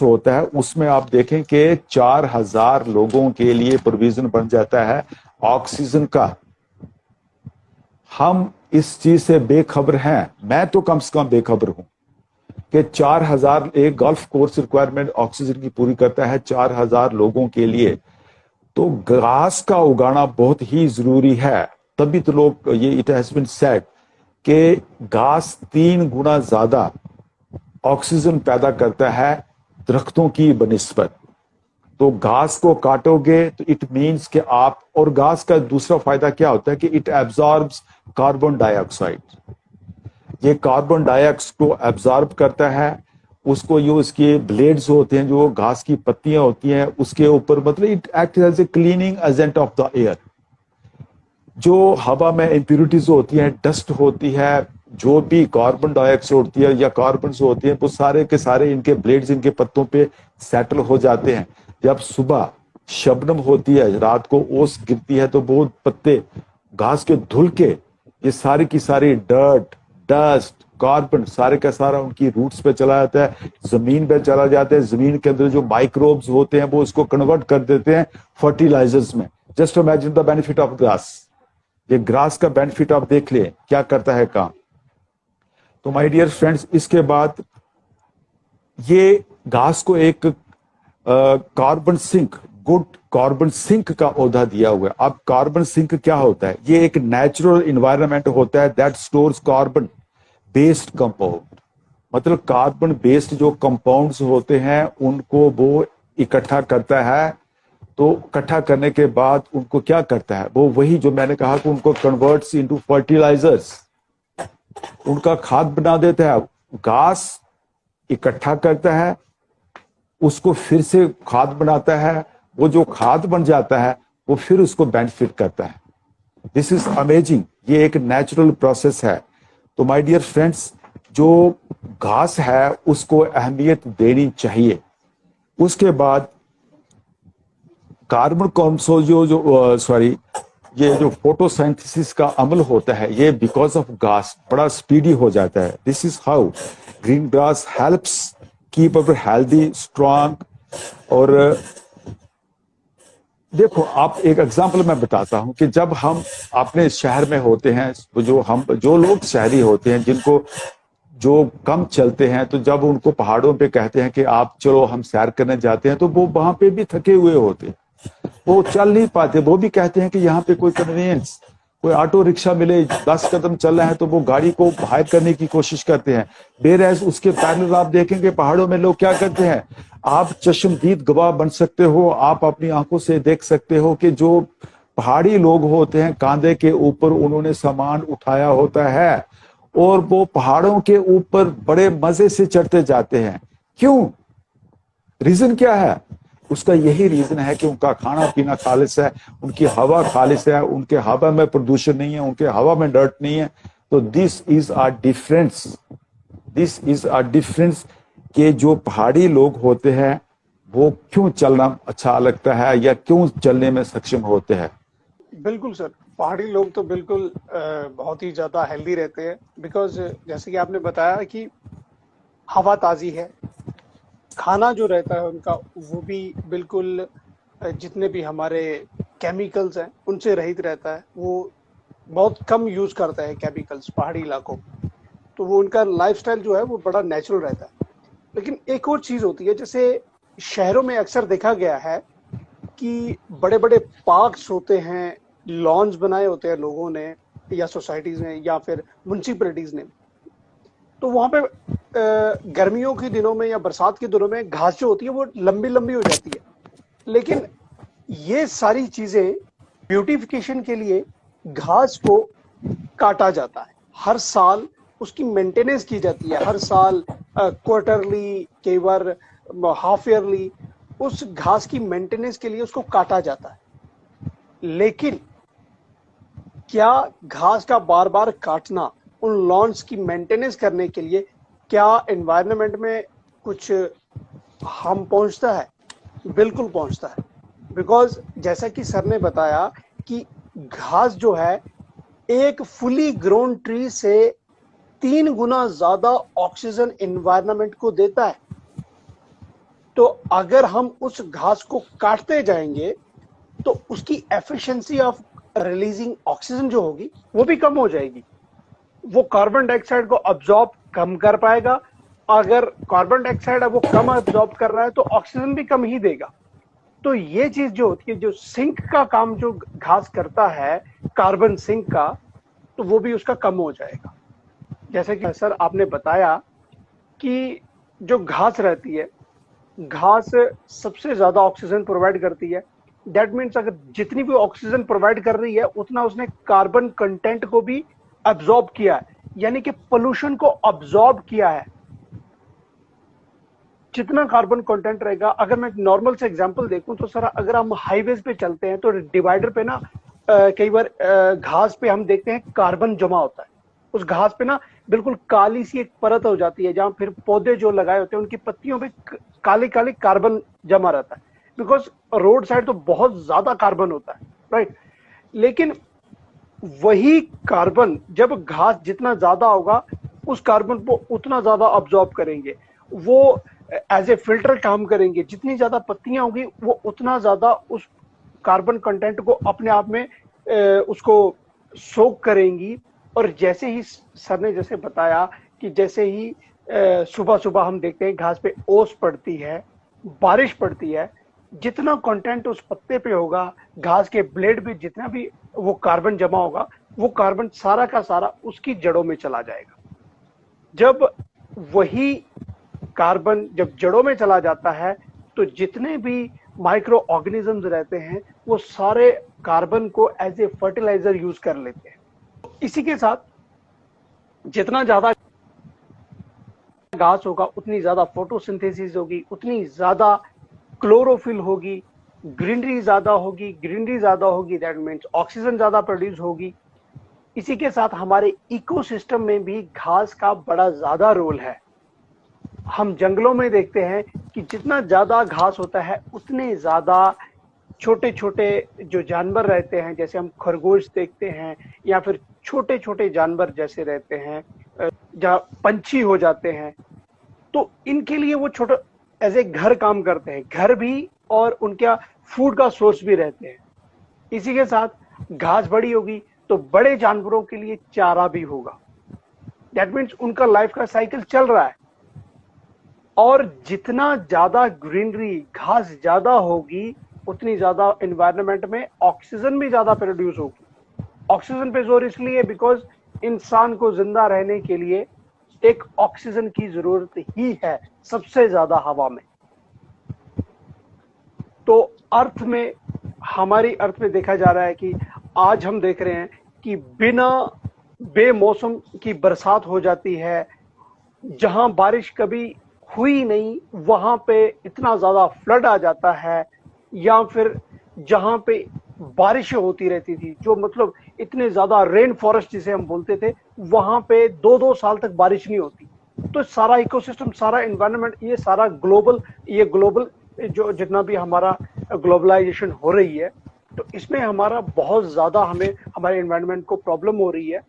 होता है उसमें आप देखें कि 4000 लोगों के लिए प्रोविजन बन जाता है ऑक्सीजन का। हम इस चीज से बेखबर हैं, मैं तो कम से कम बेखबर हूं कि 4000 एक गोल्फ कोर्स रिक्वायरमेंट ऑक्सीजन की पूरी करता है 4000 लोगों के लिए। तो घास का उगाना बहुत ही जरूरी है। तभी तो लोग ये इट हैज बीन सेड कि घास 3 गुना ज्यादा ऑक्सीजन पैदा करता है दरख्तों की बनिस्बत। तो घास को काटोगे तो इट मीन्स कि आप, और घास का दूसरा फायदा क्या होता है कि इट एब्जॉर्ब्स कार्बन डाइऑक्साइड। ये कार्बन डाइऑक्साइड को एब्जॉर्ब करता है, उसको जो इसके ब्लेड्स होते हैं, जो घास की पत्तियां होती हैं, उसके ऊपर, मतलब it act as a cleaning agent of the air. जो हवा में इम्प्यूरिटीज होती हैं, डस्ट होती है, जो भी कार्बन डाइऑक्साइड होती है या कार्बन होती है, वो सारे के सारे इनके ब्लेड्स, इनके पत्तों पे सेटल हो जाते हैं। जब सुबह शबनम होती है, रात को ओस गिरती है, तो वो पत्ते घास के धुल के ये सारी की सारी डर्ट, डस्ट, कार्बन सारे का सारा उनकी रूट्स पे चला जाता है, जमीन पे चला जाता है। जमीन के अंदर जो माइक्रोब्स होते हैं वो इसको कन्वर्ट कर देते हैं फर्टिलाइजर्स में। Just imagine the benefit of grass. ये ग्रास का बेनिफिट आप देख ले क्या करता है काम। तो माय डियर फ्रेंड्स, इसके बाद ये घास को एक carbon sink, good carbon sink का ओहदा दिया हुआ है। अब कार्बन सिंक क्या होता है? ये एक नेचुरल इन्वायरमेंट होता है that stores carbon based compound, मतलब कार्बन बेस्ड जो कंपाउंड्स होते हैं उनको वो इकट्ठा करता है। तो इकट्ठा करने के बाद उनको क्या करता है? वो वही जो मैंने कहा कि उनको कन्वर्ट्स इनटू फर्टिलाइजर्स, उनका खाद बना देता है। घास इकट्ठा करता है, उसको फिर से खाद बनाता है, वो जो खाद बन जाता है वो फिर उसको बेनिफिट करता है। दिस इज अमेजिंग, ये एक नेचुरल प्रोसेस है। तो माय डियर फ्रेंड्स, जो घास है उसको अहमियत देनी चाहिए। उसके बाद कार्बन कॉम्सो ये जो फोटोसिंथेसिस का अमल होता है, ये बिकॉज ऑफ घास बड़ा स्पीडी हो जाता है। This is how green grass helps keep our healthy strong. और देखो, आप एक एग्जांपल मैं बताता हूं कि जब हम अपने शहर में होते हैं, जो लोग शहरी होते हैं, जिनको जो कम चलते हैं, तो जब उनको पहाड़ों पे कहते हैं कि आप चलो हम सैर करने जाते हैं, तो वो वहां पे भी थके हुए होते हैं, वो चल नहीं पाते। वो भी कहते हैं कि यहाँ पे कोई कन्वीनियंस, कोई ऑटो रिक्शा मिले, 10 कदम चल रहे हैं तो वो गाड़ी को हायर करने की कोशिश करते हैं। बेरहस उसके पैरेलल आप देखेंगे पहाड़ों में लोग क्या करते हैं। आप चश्मदीद गवाह बन सकते हो, आप अपनी आंखों से देख सकते हो कि जो पहाड़ी लोग होते हैं, कांधे के ऊपर उन्होंने सामान उठाया होता है और वो पहाड़ों के ऊपर बड़े मजे से चढ़ते जाते हैं। क्यों? रीजन क्या है? उसका यही रीजन है कि उनका खाना पीना खालिस है, उनकी हवा खालिस है, उनके हवा में प्रदूषण नहीं है, उनके हवा में डर्ट नहीं है। तो दिस इज अ डिफरेंस कि जो पहाड़ी लोग होते हैं वो क्यों चलना अच्छा लगता है या क्यों चलने में सक्षम होते हैं। बिल्कुल सर, पहाड़ी लोग तो बिल्कुल बहुत ही ज़्यादा हेल्दी रहते हैं, बिकॉज जैसे कि आपने बताया कि हवा ताज़ी है, खाना जो रहता है उनका वो भी बिल्कुल जितने भी हमारे केमिकल्स हैं उनसे रहित रहता है। वो बहुत कम यूज़ करता है केमिकल्स पहाड़ी इलाकों, तो वो उनका लाइफस्टाइल जो है वो बड़ा नेचुरल रहता है। लेकिन एक और चीज़ होती है, जैसे शहरों में अक्सर देखा गया है कि बड़े बड़े पार्क्स होते हैं, लॉन्स बनाए होते हैं लोगों ने या सोसाइटीज ने या फिर म्यूनसिपैलिटीज ने, तो वहाँ पे गर्मियों के दिनों में या बरसात के दिनों में घास जो होती है वो लंबी लंबी हो जाती है। लेकिन ये सारी चीजें ब्यूटिफिकेशन के लिए घास को काटा जाता है, हर साल उसकी मेंटेनेंस की जाती है, हर साल क्वार्टरली, कई बार हाफ ईयरली उस घास की मेंटेनेंस के लिए उसको काटा जाता है। लेकिन क्या घास का बार बार काटना उन लॉन्स की मेंटेनेंस करने के लिए क्या एनवायरनमेंट में कुछ हार्म पहुंचता है? बिल्कुल पहुंचता है, बिकॉज जैसा कि सर ने बताया कि घास जो है एक फुली ग्रोन ट्री से 3 गुना ज्यादा ऑक्सीजन एनवायरनमेंट को देता है। तो अगर हम उस घास को काटते जाएंगे तो उसकी एफिशिएंसी ऑफ रिलीजिंग ऑक्सीजन जो होगी वो भी कम हो जाएगी। वो कार्बन डाइऑक्साइड को अब्जॉर्ब कम कर पाएगा। अगर कार्बन डाइऑक्साइड वो कम अब्जॉर्ब कर रहा है तो ऑक्सीजन भी कम ही देगा। तो ये चीज जो होती है, जो सिंक का काम जो घास करता है, कार्बन सिंक का, तो वो भी उसका कम हो जाएगा। जैसे कि सर आपने बताया कि जो घास रहती है, घास सबसे ज्यादा ऑक्सीजन प्रोवाइड करती है। दैट मीन्स अगर जितनी भी ऑक्सीजन प्रोवाइड कर रही है उतना उसने कार्बन कंटेंट को भी अब्सॉर्ब किया है। यानी कि पोल्यूशन को अब्सॉर्ब किया है। जितना कार्बन कंटेंट रहेगा, अगर मैं नॉर्मल से एग्जांपल देखूं तो सर, अगर हम हाईवेज पे चलते हैं तो डिवाइडर पे ना कई बार घास पे हम देखते हैं कार्बन जमा होता है। उस घास पे ना बिल्कुल काली सी एक परत हो जाती है, जहां फिर पौधे जो लगाए होते हैं उनकी पत्तियों पे काले काले कार्बन जमा रहता है, बिकॉज रोड साइड तो बहुत ज्यादा कार्बन होता है, राइट। लेकिन वही कार्बन जब घास जितना ज्यादा होगा, उस कार्बन को उतना ज्यादा अब्सॉर्ब करेंगे, वो एज ए फिल्टर काम करेंगे। जितनी ज्यादा पत्तियां होगी वो उतना ज्यादा उस कार्बन कंटेंट को अपने आप में उसको सोक करेंगी। और जैसे ही सर ने जैसे बताया कि जैसे ही सुबह सुबह हम देखते हैं घास पे ओस पड़ती है, बारिश पड़ती है, जितना कंटेंट उस पत्ते पे होगा, घास के ब्लेड पे जितना भी वो कार्बन जमा होगा, वो कार्बन सारा का सारा उसकी जड़ों में चला जाएगा। जब वही कार्बन जब जड़ों में चला जाता है तो जितने भी माइक्रो ऑर्गेनिजम्स रहते हैं वो सारे कार्बन को एज ए फर्टिलाइजर यूज कर लेते हैं। इसी के साथ जितना ज्यादा घास होगा उतनी ज्यादा फोटोसिंथेसिस होगी, उतनी ज्यादा क्लोरोफिल होगी, ग्रीनरी ज्यादा होगी। ग्रीनरी ज्यादा होगी दैट मीन्स ऑक्सीजन ज्यादा प्रोड्यूस होगी। इसी के साथ हमारे इकोसिस्टम में भी घास का बड़ा ज्यादा रोल है। हम जंगलों में देखते हैं कि जितना ज्यादा घास होता है उतने ज्यादा छोटे छोटे जो जानवर रहते हैं, जैसे हम खरगोश देखते हैं या फिर छोटे छोटे जानवर जैसे रहते हैं, जहाँ पंछी हो जाते हैं, तो इनके लिए वो छोटा एज ए घर काम करते हैं, घर भी और उनका फूड का सोर्स भी रहते हैं। इसी के साथ घास बड़ी होगी तो बड़े जानवरों के लिए चारा भी होगा। दैट मीन्स उनका लाइफ का साइकिल चल रहा है। और जितना ज्यादा ग्रीनरी घास ज्यादा होगी उतनी ज्यादा एनवायरनमेंट में ऑक्सीजन भी ज्यादा प्रोड्यूस होगी। ऑक्सीजन पे जोर इसलिए बिकॉज इंसान को जिंदा रहने के लिए एक ऑक्सीजन की जरूरत ही है सबसे ज्यादा हवा में। तो अर्थ में, हमारी अर्थ में देखा जा रहा है कि आज हम देख रहे हैं कि बिना बेमौसम की बरसात हो जाती है। जहां बारिश कभी हुई नहीं वहां पे इतना ज्यादा फ्लड आ जाता है, या फिर जहां पे बारिशें होती रहती थी, जो मतलब इतने ज्यादा रेन फॉरेस्ट जिसे हम बोलते थे, वहां पे 2-2 साल तक बारिश नहीं होती। तो सारा इकोसिस्टम, सारा एनवायरनमेंट, ये सारा ग्लोबल जो जितना भी हमारा ग्लोबलाइजेशन हो रही है, तो इसमें हमारा बहुत ज्यादा हमें हमारे एनवायरनमेंट को प्रॉब्लम हो रही है,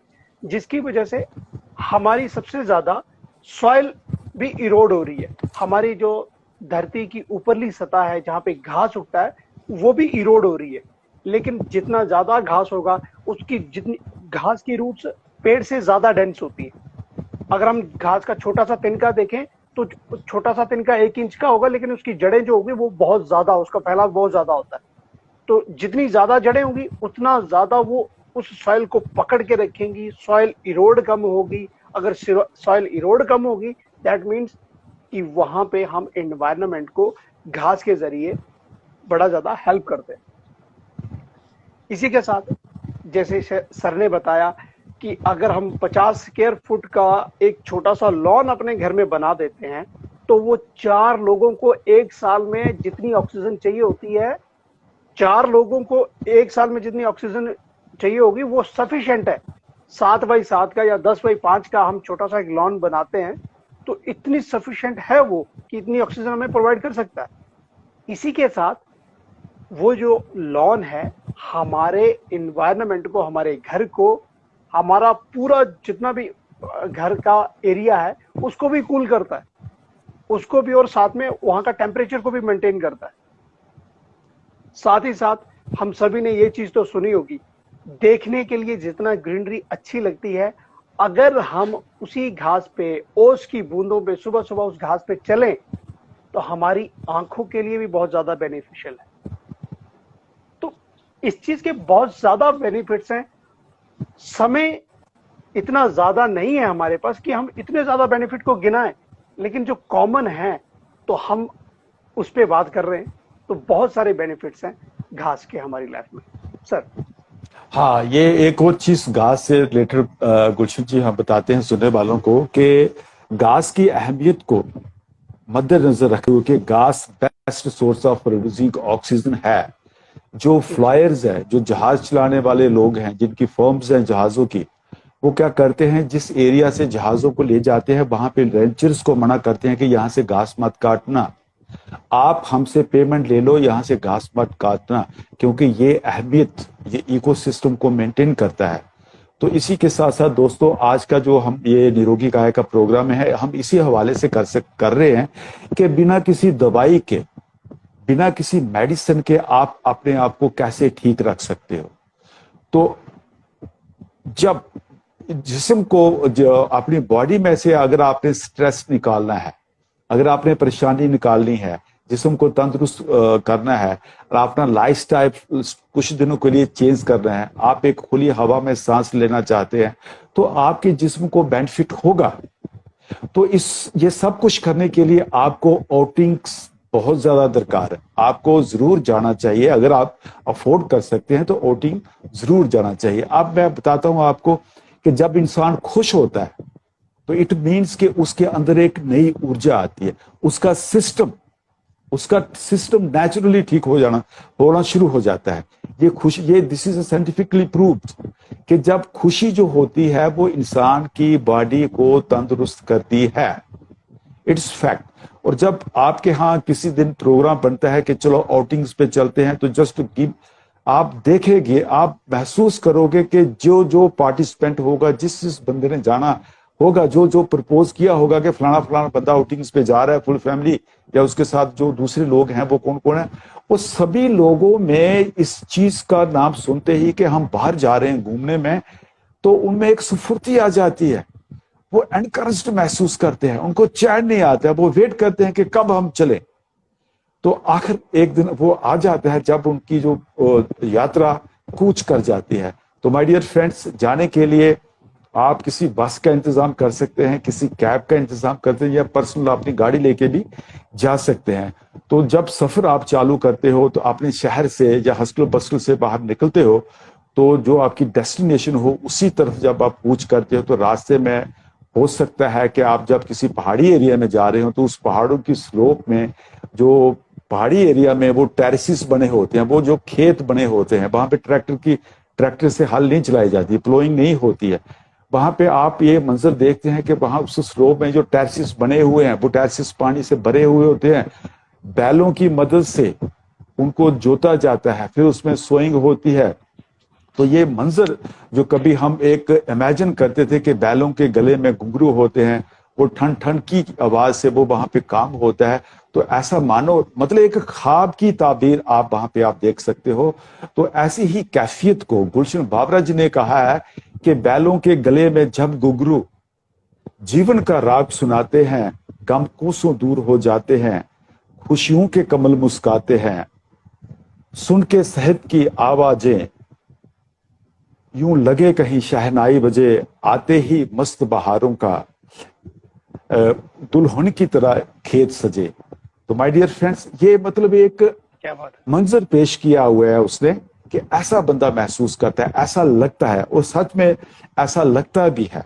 जिसकी वजह से हमारी सबसे ज्यादा सॉइल भी इरोड हो रही है। हमारी जो धरती की ऊपरली सतह है जहां पे घास उगता है वो भी इरोड हो रही है। लेकिन जितना ज्यादा घास होगा उसकी जितनी घास की रूट्स पेड़ से ज्यादा डेंस होती है। अगर हम घास का छोटा सा तिनका देखें तो छोटा सा तिनका 1 इंच का होगा, लेकिन उसकी जड़ें जो होगी वो बहुत ज्यादा, उसका फैलाव बहुत ज्यादा होता है। तो जितनी ज्यादा जड़ें होंगी उतना ज्यादा वो उस सॉइल को पकड़ के रखेंगी, सॉइल इरोड कम होगी। अगर सॉइल इरोड कम होगी दैट मीन्स कि वहां पे हम एनवायरनमेंट को घास के जरिए बड़ा ज्यादा हेल्प करते हैं। इसी के साथ जैसे सर ने बताया कि अगर हम 50 स्क्वायर फुट का एक छोटा सा लॉन अपने घर में बना देते हैं तो वो 4 लोगों को 1 साल में जितनी ऑक्सीजन चाहिए होती है, 4 लोगों को 1 साल में जितनी ऑक्सीजन चाहिए होगी वो सफिशिएंट है। 7x7 का या 10x5 का हम छोटा सा एक लॉन बनाते हैं तो इतनी सफिशिएंट है वो कि इतनी ऑक्सीजन हमें प्रोवाइड कर सकता है। इसी के साथ वो जो लॉन है हमारे एनवायरनमेंट को, हमारे घर को, हमारा पूरा जितना भी घर का एरिया है उसको भी कूल करता है, उसको भी, और साथ में वहां का टेम्परेचर को भी मेंटेन करता है। साथ ही साथ हम सभी ने ये चीज तो सुनी होगी, देखने के लिए जितना ग्रीनरी अच्छी लगती है, अगर हम उसी घास पे, ओस की बूंदों पे सुबह सुबह उस घास पे चलें तो हमारी आंखों के लिए भी बहुत ज्यादा बेनिफिशियल है। तो इस चीज के बहुत ज्यादा बेनिफिट्स हैं। समय इतना ज्यादा नहीं है हमारे पास कि हम इतने ज्यादा बेनिफिट को गिनाएं, लेकिन जो कॉमन है तो हम उस पर बात कर रहे हैं। तो बहुत सारे बेनिफिट्स हैं घास के हमारी लाइफ में। सर हाँ, ये एक और चीज घास से रिलेटेड गुलशन जी हम बताते हैं सुनने वालों को कि घास की अहमियत को मद्देनजर रखते हुए कि घास best source of producing oxygen है। जो फ्लायर्स है, जो जहाज चलाने वाले लोग हैं, जिनकी फर्म्स हैं जहाजों की, वो क्या करते हैं, जिस एरिया से जहाजों को ले जाते हैं वहां पे रेंचर्स को मना करते हैं कि यहाँ से घास मत काटना, आप हमसे पेमेंट ले लो, यहाँ से घास मत काटना, क्योंकि ये अहमियत ये इकोसिस्टम को मेंटेन करता है। तो इसी के साथ साथ दोस्तों, आज का जो हम ये निरोगी काया का प्रोग्राम है, हम इसी हवाले से कर रहे हैं कि बिना किसी दवाई के, बिना किसी मेडिसिन के आप अपने आप को कैसे ठीक रख सकते हो। तो जब जिस्म को, जो अपनी बॉडी में से अगर आपने स्ट्रेस निकालना है, अगर आपने परेशानी निकालनी है, जिस्म को तंदुरुस्त करना है और अपना लाइफस्टाइल कुछ दिनों के लिए चेंज करना है, आप एक खुली हवा में सांस लेना चाहते हैं, तो आपके जिस्म को बेनिफिट होगा। तो ये सब कुछ करने के लिए आपको आउटिंग्स बहुत ज्यादा दरकार है। आपको जरूर जाना चाहिए, अगर आप अफोर्ड कर सकते हैं तो आउटिंग जरूर जाना चाहिए। अब मैं बताता हूं आपको कि जब इंसान खुश होता है तो इट मीन्स कि उसके अंदर एक नई ऊर्जा आती है, उसका सिस्टम नेचुरली ठीक होना शुरू हो जाता है। ये खुशी, ये दिस इज साइंटिफिकली प्रूव्ड कि जब खुशी जो होती है वो इंसान की बॉडी को तंदुरुस्त करती है। It's fact. और जब आपके यहाँ किसी दिन प्रोग्राम बनता है कि चलो आउटिंग्स पे चलते हैं, तो जस्ट गिव, आप देखेंगे, आप महसूस करोगे कि जो जो पार्टिसिपेंट होगा, जिस बंदे ने जाना होगा, जो जो प्रपोज किया होगा कि फलाना फलाना बंदा आउटिंग्स पे जा रहा है फुल फैमिली, या उसके साथ जो दूसरे लोग हैं वो कौन कौन है, वो सभी लोगों में इस चीज का नाम सुनते ही कि हम बाहर जा रहे हैं घूमने में, तो उनमें एक स्फूर्ति आ जाती है। वो एनकरेज्ड महसूस करते हैं, उनको चैन नहीं आता है, वो वेट करते हैं कि कब हम चले। तो आखिर एक दिन वो आ जाता है जब उनकी जो यात्रा कूच कर जाती है। तो माय डियर फ्रेंड्स, जाने के लिए आप किसी बस का इंतजाम कर सकते हैं, किसी कैब का इंतजाम करते हैं, या पर्सनल अपनी गाड़ी लेके भी जा सकते हैं। तो जब सफर आप चालू करते हो तो अपने शहर से या हस्टल बस्टल से बाहर निकलते हो, तो जो आपकी डेस्टिनेशन हो उसी तरफ जब आप कूच करते हो, तो रास्ते में हो सकता है कि आप जब किसी पहाड़ी एरिया में जा रहे हो तो उस पहाड़ों की स्लोप में, जो पहाड़ी एरिया में वो टेरेसिस बने होते हैं, वो जो खेत बने होते हैं, वहां पे ट्रैक्टर से हल नहीं चलाई जाती, प्लोइंग नहीं होती है। वहां पे आप ये मंजर देखते हैं कि वहां उस स्लोप में जो टेरेसिस बने हुए हैं, वो टेरेसिस पानी से भरे हुए होते हैं, बैलों की मदद से उनको जोता जाता है, फिर उसमें सोइंग होती है। तो ये मंजर जो कभी हम एक इमेजिन करते थे कि बैलों के गले में घुंघरू होते हैं, वो ठंड ठंड की आवाज से वो वहां पे काम होता है, तो ऐसा मानो, मतलब एक ख्वाब की ताबीर आप वहां पे आप देख सकते हो। तो ऐसी ही कैफियत को गुलशन बाबरा जी ने कहा है कि बैलों के गले में जब घुंघरू जीवन का राग सुनाते हैं, गम कोसों दूर हो जाते हैं, खुशियों के कमल मुस्काते हैं, सुन के सहद की आवाजें यूं लगे कहीं शहनाई बजे, आते ही मस्त बहारों का दुल्हन की तरह खेत सजे। तो माय डियर फ्रेंड्स, ये मतलब एक क्या बात है। मंजर पेश किया हुआ है उसने कि ऐसा बंदा महसूस करता है, ऐसा लगता है, और सच में ऐसा लगता भी है।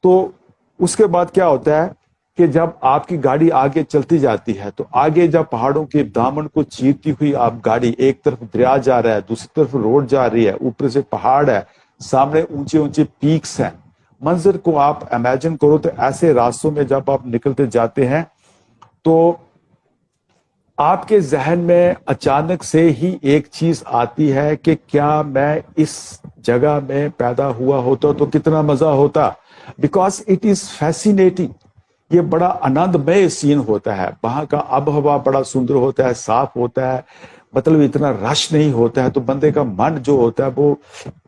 तो उसके बाद क्या होता है कि जब आपकी गाड़ी आगे चलती जाती है, तो आगे जब पहाड़ों के दामन को चीरती हुई आप गाड़ी, एक तरफ दरिया जा रहा है, दूसरी तरफ रोड जा रही है, ऊपर से पहाड़ है, सामने ऊंचे ऊंचे पीक्स हैं, मंजर को आप इमेजिन करो। तो ऐसे रास्तों में जब आप निकलते जाते हैं तो आपके जहन में अचानक से ही एक चीज आती है कि क्या मैं इस जगह में पैदा हुआ होता तो कितना मजा होता, बिकॉज इट इज फैसिनेटिंग। ये बड़ा आनंदमय सीन होता है, वहां का आब हवा बड़ा सुंदर होता है, साफ होता है, मतलब इतना रश नहीं होता है, तो बंदे का मन जो होता है वो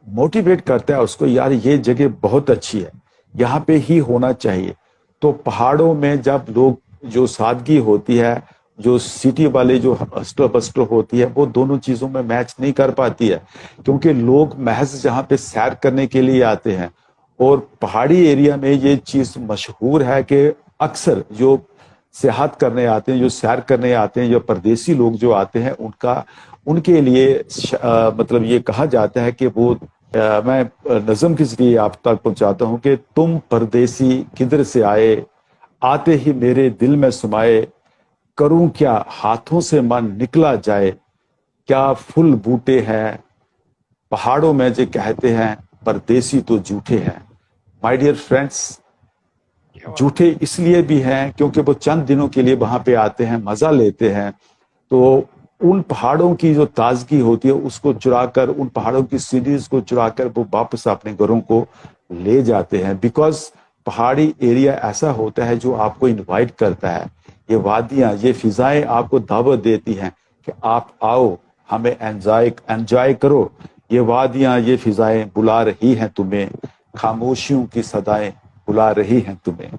मोटिवेट करता है उसको, यार ये जगह बहुत अच्छी है, यहाँ पे ही होना चाहिए। तो पहाड़ों में जब लोग, जो सादगी होती है, जो सिटी वाले जो हस्टल बस्टल होती है, वो दोनों चीजों में मैच नहीं कर पाती है, क्योंकि लोग महज जहाँ पे सैर करने के लिए आते हैं। और पहाड़ी एरिया में ये चीज मशहूर है कि अक्सर जो सेहत करने आते हैं, जो सैर करने आते हैं, जो परदेसी लोग जो आते हैं, उनके लिए मतलब ये कहा जाता है कि वो मैं नज़म के जरिए आप तक पहुंचाता हूं कि तुम परदेसी किधर से आए, आते ही मेरे दिल में समाए, करूं क्या हाथों से मन निकला जाए, क्या फूल बूटे हैं पहाड़ों में जो कहते हैं, परदेसी तो झूठे हैं। माय डियर फ्रेंड्स, झूठे इसलिए भी हैं क्योंकि वो चंद दिनों के लिए वहां पे आते हैं, मजा लेते हैं, तो उन पहाड़ों की जो ताजगी होती है उसको चुराकर, उन पहाड़ों की सीरीज को चुराकर वो वापस अपने घरों को ले जाते हैं। बिकॉज पहाड़ी एरिया ऐसा होता है जो आपको इनवाइट करता है। ये वादियां, ये फिजाएं आपको दावत देती हैं कि आप आओ, हमें एंजॉय करो। ये वादियां, ये फिजाएं बुला रही हैं तुम्हें, खामोशियों की सदाएं बुला रही हैं तुम्हें।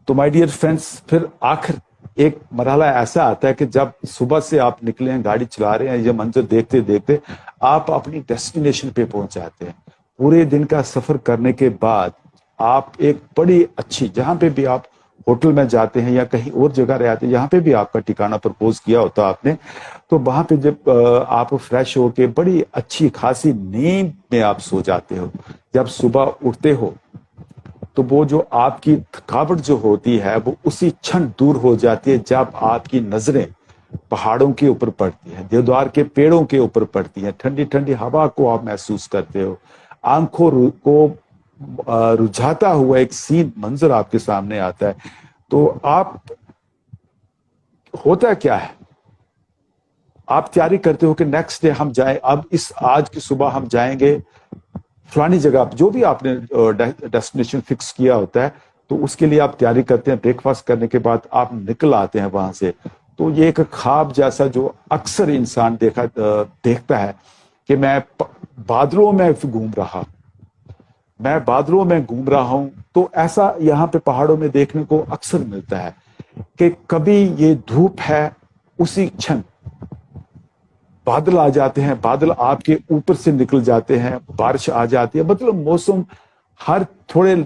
तो माय डियर फ्रेंड्स, फिर आखिर एक मरहला ऐसा आता है कि जब सुबह से आप निकले हैं, गाड़ी चला रहे हैं, ये मंजर देखते देखते आप अपनी डेस्टिनेशन पे पहुंच जाते हैं। पूरे दिन का सफर करने के बाद आप एक बड़ी अच्छी, जहां पे भी आप होटल में जाते हैं या कहीं और जगह रहते हैं, जहां पे भी आपका ठिकाना प्रपोज किया होता आपने, तो वहां पे जब आप फ्रेश होके बड़ी अच्छी खासी नींद में आप सो जाते हो। जब सुबह उठते हो तो वो जो आपकी थकावट जो होती है वो उसी क्षण दूर हो जाती है जब आपकी नजरें पहाड़ों के ऊपर पड़ती है, देवदार के पेड़ों के ऊपर पड़ती है, ठंडी ठंडी हवा को आप महसूस करते हो, आंखों को रुझाता हुआ एक सीन मंजर आपके सामने आता है। तो आप, होता क्या है, आप तैयारी करते हो कि नेक्स्ट डे हम जाएं, अब इस आज की सुबह हम जाएंगे फलानी जगह, जो भी आपने डेस्टिनेशन फिक्स किया होता है, तो उसके लिए आप तैयारी करते हैं। ब्रेकफास्ट करने के बाद आप निकल आते हैं वहां से। तो ये एक ख्वाब जैसा जो अक्सर इंसान देखता है कि मैं बादलों में घूम रहा हूं। तो ऐसा यहाँ पे पहाड़ों में देखने को अक्सर मिलता है कि कभी ये धूप है, उसी क्षण बादल आ जाते हैं, बादल आपके ऊपर से निकल जाते हैं, बारिश आ जाती है। मतलब मौसम हर थोड़े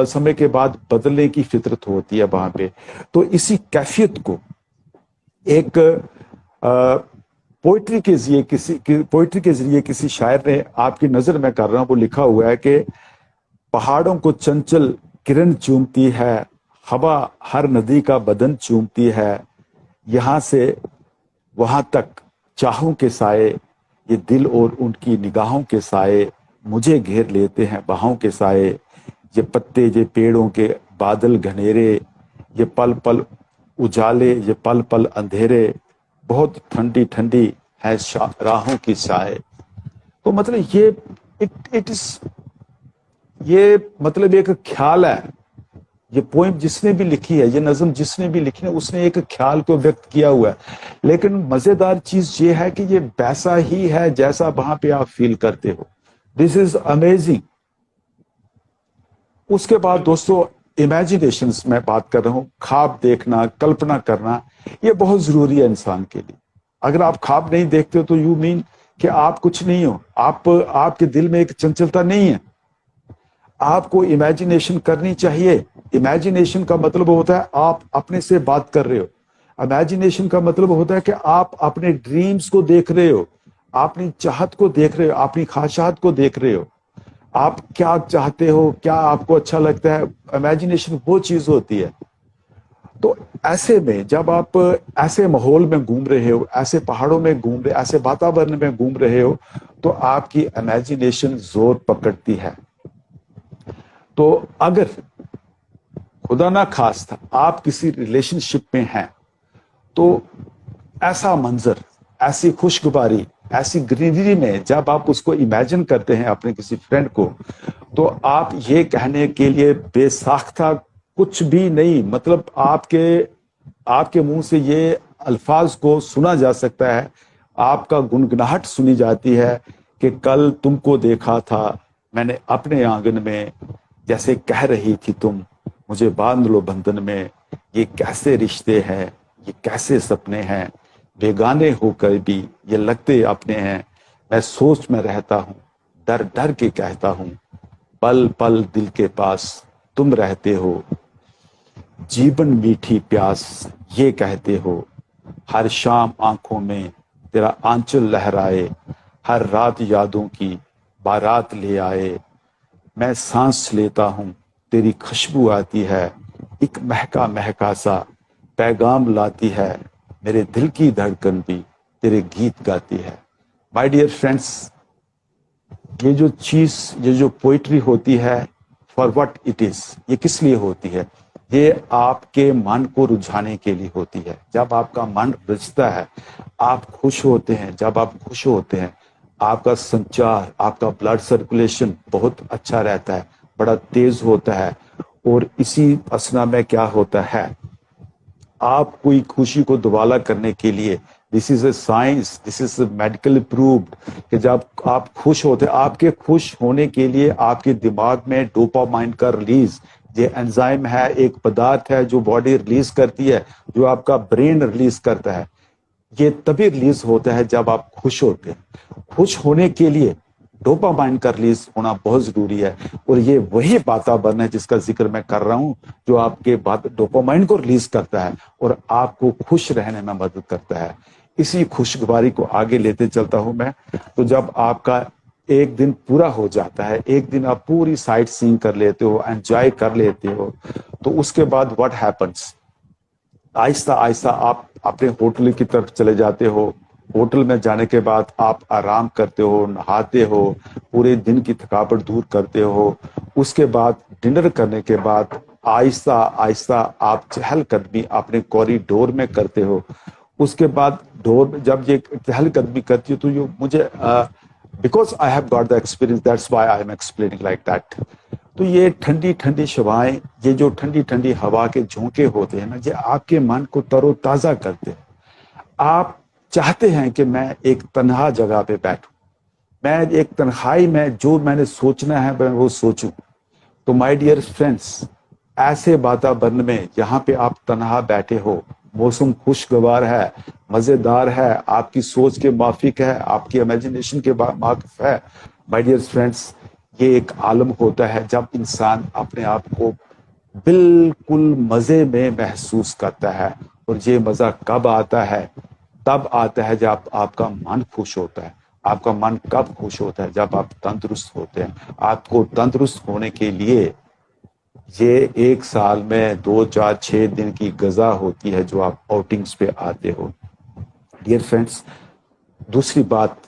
समय के बाद बदलने की फितरत होती है वहां पे। तो इसी कैफियत को एक पोइट्री के जरिए किसी शायर ने, आपकी नजर में कर रहा हूं, वो लिखा हुआ है कि पहाड़ों को चंचल किरण चूमती है, हवा हर नदी का बदन चूमती है, यहां से वहां तक चाहों के साए, ये दिल और उनकी निगाहों के साए मुझे घेर लेते हैं बहाओं के साए, ये पत्ते, ये पेड़ों के बादल घनेरे, ये पल पल उजाले, ये पल पल अंधेरे, बहुत ठंडी ठंडी है राहों की साए। तो मतलब ये मतलब एक ख्याल है। ये पोइम जिसने भी लिखी है, ये नज़म जिसने भी लिखी है, उसने एक ख्याल को व्यक्त किया हुआ है। लेकिन मजेदार चीज ये है कि ये वैसा ही है जैसा वहां पे आप फील करते हो। This is amazing. उसके बाद दोस्तों, इमेजिनेशंस में बात कर रहा हूं, ख्वाब देखना, कल्पना करना, ये बहुत जरूरी है इंसान के लिए। अगर आप ख्वाब नहीं देखते हो तो यू मीन कि आप कुछ नहीं हो, आपके दिल में एक चंचलता नहीं है। आपको इमेजिनेशन करनी चाहिए। इमेजिनेशन का मतलब होता है आप अपने से बात कर रहे हो। इमेजिनेशन का मतलब होता है कि आप अपने ड्रीम्स को देख रहे हो, अपनी चाहत को देख रहे हो, अपनी ख्वाहिशात को देख रहे हो। आप क्या चाहते हो, क्या आपको अच्छा लगता है, इमेजिनेशन वो चीज होती है। तो ऐसे में जब आप ऐसे माहौल में घूम रहे हो, ऐसे पहाड़ों में घूम रहे, ऐसे वातावरण में घूम रहे हो, तो आपकी इमेजिनेशन जोर पकड़ती है। तो अगर खुदा ना खास्ता आप किसी रिलेशनशिप में हैं, तो ऐसा मंजर, ऐसी खुशगवारी, ऐसी ग्रीनरी में जब आप उसको इमेजिन करते हैं अपने किसी फ्रेंड को, तो आप ये कहने के लिए बेसाख्ता कुछ भी नहीं, मतलब आपके मुंह से ये अल्फाज को सुना जा सकता है, आपका गुनगुनाहट सुनी जाती है कि कल तुमको देखा था मैंने अपने आंगन में, जैसे कह रही थी तुम मुझे बांध लो बंधन में। ये कैसे रिश्ते हैं, ये कैसे सपने हैं, बेगाने होकर भी ये लगते अपने हैं। मैं सोच में रहता हूँ, डर डर के कहता हूँ, पल पल दिल के पास तुम रहते हो। जीवन मीठी प्यास ये कहते हो। हर शाम आंखों में तेरा आंचल लहराए, हर रात यादों की बारात ले आए। मैं सांस लेता हूँ तेरी खुशबू आती है, एक महका महका सा पैगाम लाती है। मेरे दिल की धड़कन भी तेरे गीत गाती है। माय डियर फ्रेंड्स, ये जो चीज, ये जो पोइट्री होती है, फॉर व्हाट इट इज, ये किस लिए होती है? ये आपके मन को रुझाने के लिए होती है। जब आपका मन रुझता है, आप खुश होते हैं। जब आप खुश होते हैं, आपका संचार, आपका ब्लड सर्कुलेशन बहुत अच्छा रहता है, बड़ा तेज होता है। और इसी असना में क्या होता है, आप कोई खुशी को दुबाला करने के लिए, this is a science, this is medical proved, कि जब आप खुश होते, आपके खुश होने के लिए आपके दिमाग में डोपामाइन का रिलीज, ये एंजाइम है, एक पदार्थ है जो बॉडी रिलीज करती है, जो आपका ब्रेन रिलीज करता है। ये तभी रिलीज होता है जब आप खुश होते हैं। खुश होने के लिए डोपामाइन का रिलीज होना बहुत जरूरी है। और ये वही वातावरण है जिसका जिक्र मैं कर रहा हूं, जो आपके डोपामाइन को रिलीज करता है और आपको खुश रहने में मदद करता है। इसी खुशगवारी को आगे लेते चलता हूं मैं। तो जब आपका एक दिन पूरा हो जाता है, एक दिन आप पूरी साइट सीइंग कर लेते हो, एंजॉय कर लेते हो, तो उसके बाद व्हाट हैपेंस, आहिस्ता आहिस्ता आप अपने होटल की तरफ चले जाते हो। होटल में जाने के बाद आप आराम करते हो, नहाते हो, पूरे दिन की थकावट दूर करते हो। उसके बाद डिनर करने के बाद आहिस्ता आहिस्ता आप चहलकदमी अपने कॉरिडोर में करते हो। उसके बाद डोर में जब ये चहलकदमी करती हो तो ये मुझे, because I have got the experience, that's why I am explaining like that. तो ये ठंडी ठंडी शवाएं, ये जो ठंडी ठंडी हवा के झोंके होते हैं ना, ये आपके मन को तरोताजा करते हैं। आप चाहते हैं कि मैं एक तन्हा जगह पे बैठूं, मैं एक तन्हाई में जो मैंने सोचना है मैं वो सोचूं। तो माय डियर फ्रेंड्स, ऐसे वातावरण में जहां पे आप तन्हा बैठे हो, मौसम खुशगवार है, मजेदार है, आपकी सोच के माफिक है, आपकी इमेजिनेशन के माफिक है, माय डियर फ्रेंड्स, ये एक आलम होता है जब इंसान अपने आप को बिल्कुल मजे में महसूस करता है। और ये मजा कब आता है? तब आता है जब आपका मन खुश होता है। आपका मन कब खुश होता है? जब आप तंदुरुस्त होते हैं। आपको तंदुरुस्त होने के लिए ये एक साल में 2 4 6 दिन की गजा होती है जो आप आउटिंग्स पे आते हो। डियर फ्रेंड्स, दूसरी बात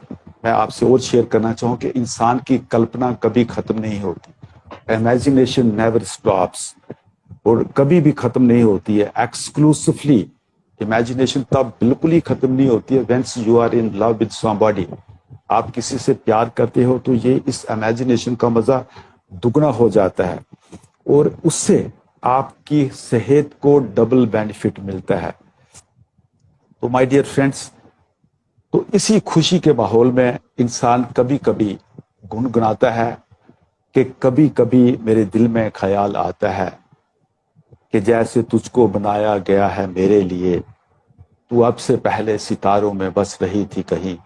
मैं आपसे और शेयर करना चाहूँ कि इंसान की कल्पना कभी खत्म नहीं होती। इमेजिनेशन नेवर स्टॉप्स, और कभी भी खत्म नहीं होती है। एक्सक्लूसिवली इमेजिनेशन तब बिल्कुल ही खत्म नहीं होती है once you are in love with somebody. आप किसी से प्यार करते हो तो ये इस इमेजिनेशन का मजा दुगना हो जाता है और उससे आपकी सेहत को डबल बेनिफिट मिलता है। तो माय डियर फ्रेंड्स, तो इसी खुशी के माहौल में इंसान कभी कभी गुनगुनाता है कि कभी कभी मेरे दिल में ख्याल आता है कि जैसे तुझको बनाया गया है मेरे लिए, तू अब से पहले सितारों में बस रही थी कहीं,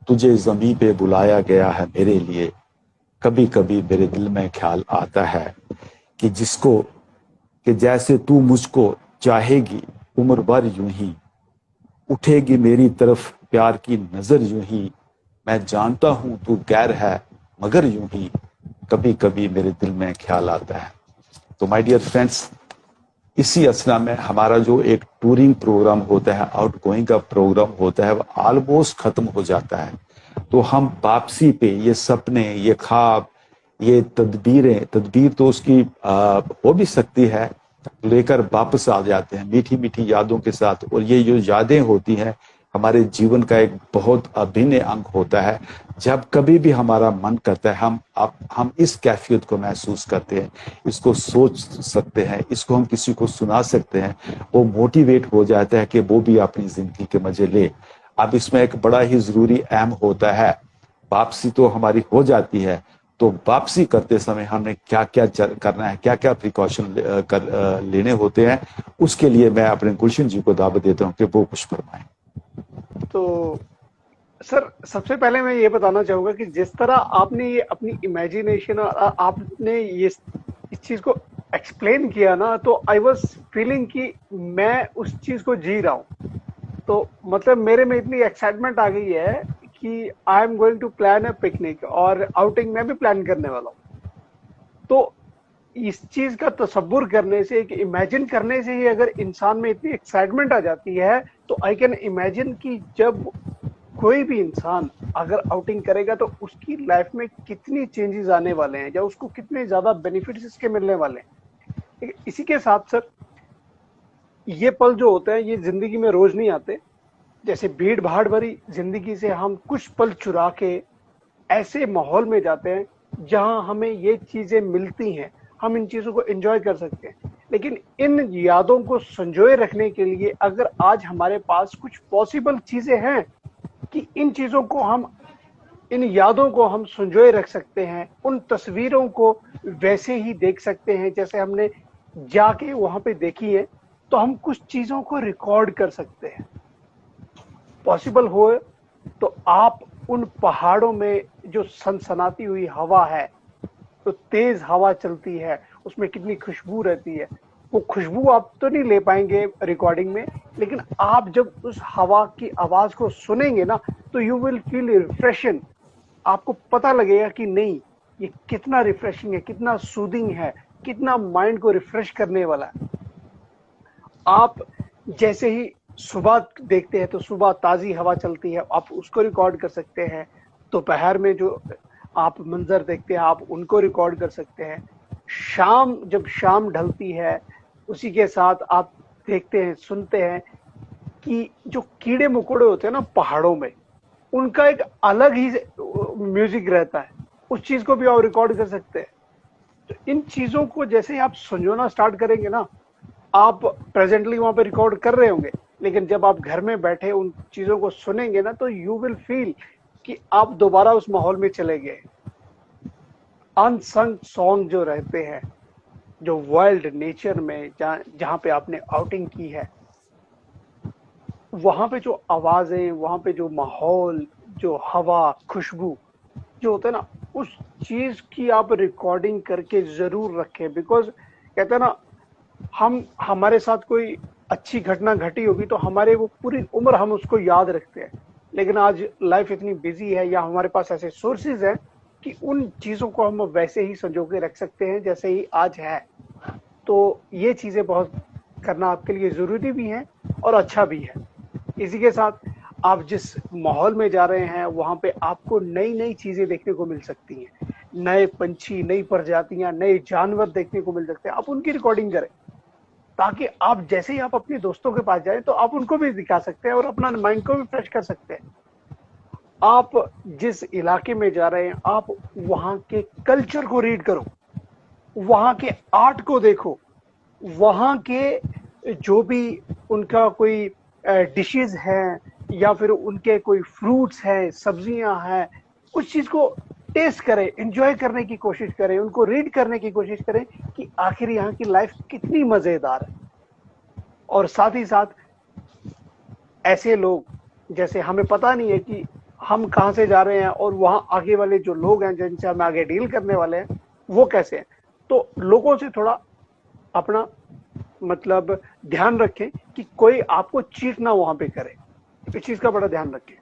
तुझे ज़मीं पे बुलाया गया है मेरे लिए। कभी कभी मेरे दिल में ख्याल आता है कि जिसको, कि जैसे तू मुझको चाहेगी उम्र भर यूं ही, उठेगी मेरी तरफ प्यार की नजर यूं ही, मैं जानता हूं तू गैर है मगर यूं ही, कभी कभी मेरे दिल में ख्याल आता है। तो माय डियर फ्रेंड्स, इसी असना में हमारा जो एक टूरिंग प्रोग्राम होता है, आउट गोइंग का प्रोग्राम होता है, वो ऑलमोस्ट खत्म हो जाता है। तो हम वापसी पे ये सपने, ये ख्वाब, ये तदबीर तो उसकी हो भी सकती है, लेकर वापस आ जाते हैं मीठी मीठी यादों के साथ। और ये जो यादें होती हैं हमारे जीवन का एक बहुत अभिन्न अंग होता है। जब कभी भी हमारा मन करता है, हम इस कैफियत को महसूस करते हैं, इसको सोच सकते हैं, इसको हम किसी को सुना सकते हैं, वो मोटिवेट हो जाता है कि वो भी अपनी जिंदगी के मजे ले। अब इसमें एक बड़ा ही जरूरी अहम होता है, वापसी तो हमारी हो जाती है, तो वापसी करते समय हमें क्या क्या करना है, क्या क्या प्रिकॉशन लेने होते हैं, उसके लिए मैं अपने गुलशन जी को दावत देता हूं कि वो कुछ फरमाएं। तो सर, सबसे पहले मैं ये बताना चाहूंगा कि जिस तरह आपने ये अपनी इमेजिनेशन और आपने ये इस चीज को एक्सप्लेन किया ना, तो आई वाज फीलिंग कि मैं उस चीज को जी रहा हूँ। तो मतलब मेरे में इतनी एक्साइटमेंट आ गई है कि I am going to plan a picnic, और आउटिंग मैं भी प्लान करने वाला हूँ। तो इस चीज का तसव्वुर करने से, एक इमेजिन करने से ही अगर इंसान में इतनी एक्साइटमेंट आ जाती है, तो आई कैन इमेजिन कि जब कोई भी इंसान अगर आउटिंग करेगा तो उसकी लाइफ में कितनी चेंजेस आने वाले हैं, या उसको कितने ज्यादा बेनिफिट्स इसके मिलने वाले हैं। इसी के साथ सर, ये पल जो होते हैं ये जिंदगी में रोज नहीं आते। जैसे भीड़ भाड़ भरी जिंदगी से हम कुछ पल चुरा के ऐसे माहौल में जाते हैं जहां हमें ये चीजें मिलती हैं, हम इन चीजों को एंजॉय कर सकते हैं। लेकिन इन यादों को संजोए रखने के लिए अगर आज हमारे पास कुछ पॉसिबल चीजें हैं कि इन चीजों को हम, इन यादों को हम संजोए रख सकते हैं, उन तस्वीरों को वैसे ही देख सकते हैं जैसे हमने जाके वहां पे देखी है, तो हम कुछ चीजों को रिकॉर्ड कर सकते हैं। पॉसिबल हो तो आप उन पहाड़ों में जो सनसनाती हुई हवा है, तो तेज हवा चलती है, उसमें कितनी खुशबू रहती है, वो खुशबू आप तो नहीं ले पाएंगे रिकॉर्डिंग में, लेकिन आप जब उस हवा की आवाज को सुनेंगे ना, तो यू विल फील रिफ्रेशिंग। आपको पता लगेगा कि नहीं, ये कितना रिफ्रेशिंग है, कितना सूदिंग है, कितना माइंड को रिफ्रेश करने वाला है। आप जैसे ही सुबह देखते हैं तो सुबह ताजी हवा चलती है, आप उसको रिकॉर्ड कर सकते हैं। दोपहर में जो आप मंजर देखते हैं आप उनको रिकॉर्ड कर सकते हैं। शाम, जब शाम ढलती है, उसी के साथ आप देखते हैं, सुनते हैं कि जो कीड़े मकोड़े होते हैं ना पहाड़ों में, उनका एक अलग ही म्यूजिक रहता है, उस चीज को भी आप रिकॉर्ड कर सकते हैं। तो इन चीजों को जैसे ही आप संजोना स्टार्ट करेंगे ना, आप प्रेजेंटली वहां पे रिकॉर्ड कर रहे होंगे, लेकिन जब आप घर में बैठे उन चीजों को सुनेंगे ना, तो यू विल फील कि आप दोबारा उस माहौल में चले गए। अनसंग सॉन्ग जो रहते हैं, जो वाइल्ड नेचर में जहां पे आपने आउटिंग की है, वहां पे जो आवाजें, वहां पे जो माहौल, जो हवा, खुशबू जो होता है ना, उस चीज की आप रिकॉर्डिंग करके जरूर रखें। बिकॉज कहते हैं ना, हम, हमारे साथ कोई अच्छी घटना घटी होगी तो हमारे वो पूरी उम्र हम उसको याद रखते हैं, लेकिन आज लाइफ इतनी बिजी है या हमारे पास ऐसे सोर्सेज हैं कि उन चीजों को हम वैसे ही संजो के रख सकते हैं जैसे ही आज है। तो ये चीजें बहुत करना आपके लिए जरूरी भी है और अच्छा भी है। इसी के साथ आप जिस माहौल में जा रहे हैं वहां पे आपको नई नई चीजें देखने को मिल सकती हैं, नए पंछी, नई प्रजातियां, नए जानवर देखने को मिल सकते हैं। आप उनकी रिकॉर्डिंग करें, ताकि आप जैसे ही आप अपने दोस्तों के पास जाए तो आप उनको भी दिखा सकते हैं और अपना माइंड को भी फ्रेश कर सकते हैं। आप जिस इलाके में जा रहे हैं, आप वहां के कल्चर को रीड करो, वहां के आर्ट को देखो, वहां के जो भी उनका कोई डिशेस हैं या फिर उनके कोई फ्रूट्स हैं, सब्जियां हैं, उस चीज को टेस्ट करें, एंजॉय करने की कोशिश करें, उनको रीड करने की कोशिश करें कि आखिर यहाँ की लाइफ कितनी मजेदार है। और साथ ही साथ ऐसे लोग, जैसे हमें पता नहीं है कि हम कहाँ से जा रहे हैं और वहां आगे वाले जो लोग हैं जिनसे हम आगे डील करने वाले हैं वो कैसे हैं, तो लोगों से थोड़ा अपना मतलब ध्यान रखें कि कोई आपको चीट ना वहां पे करे। इस चीज का बड़ा ध्यान रखें।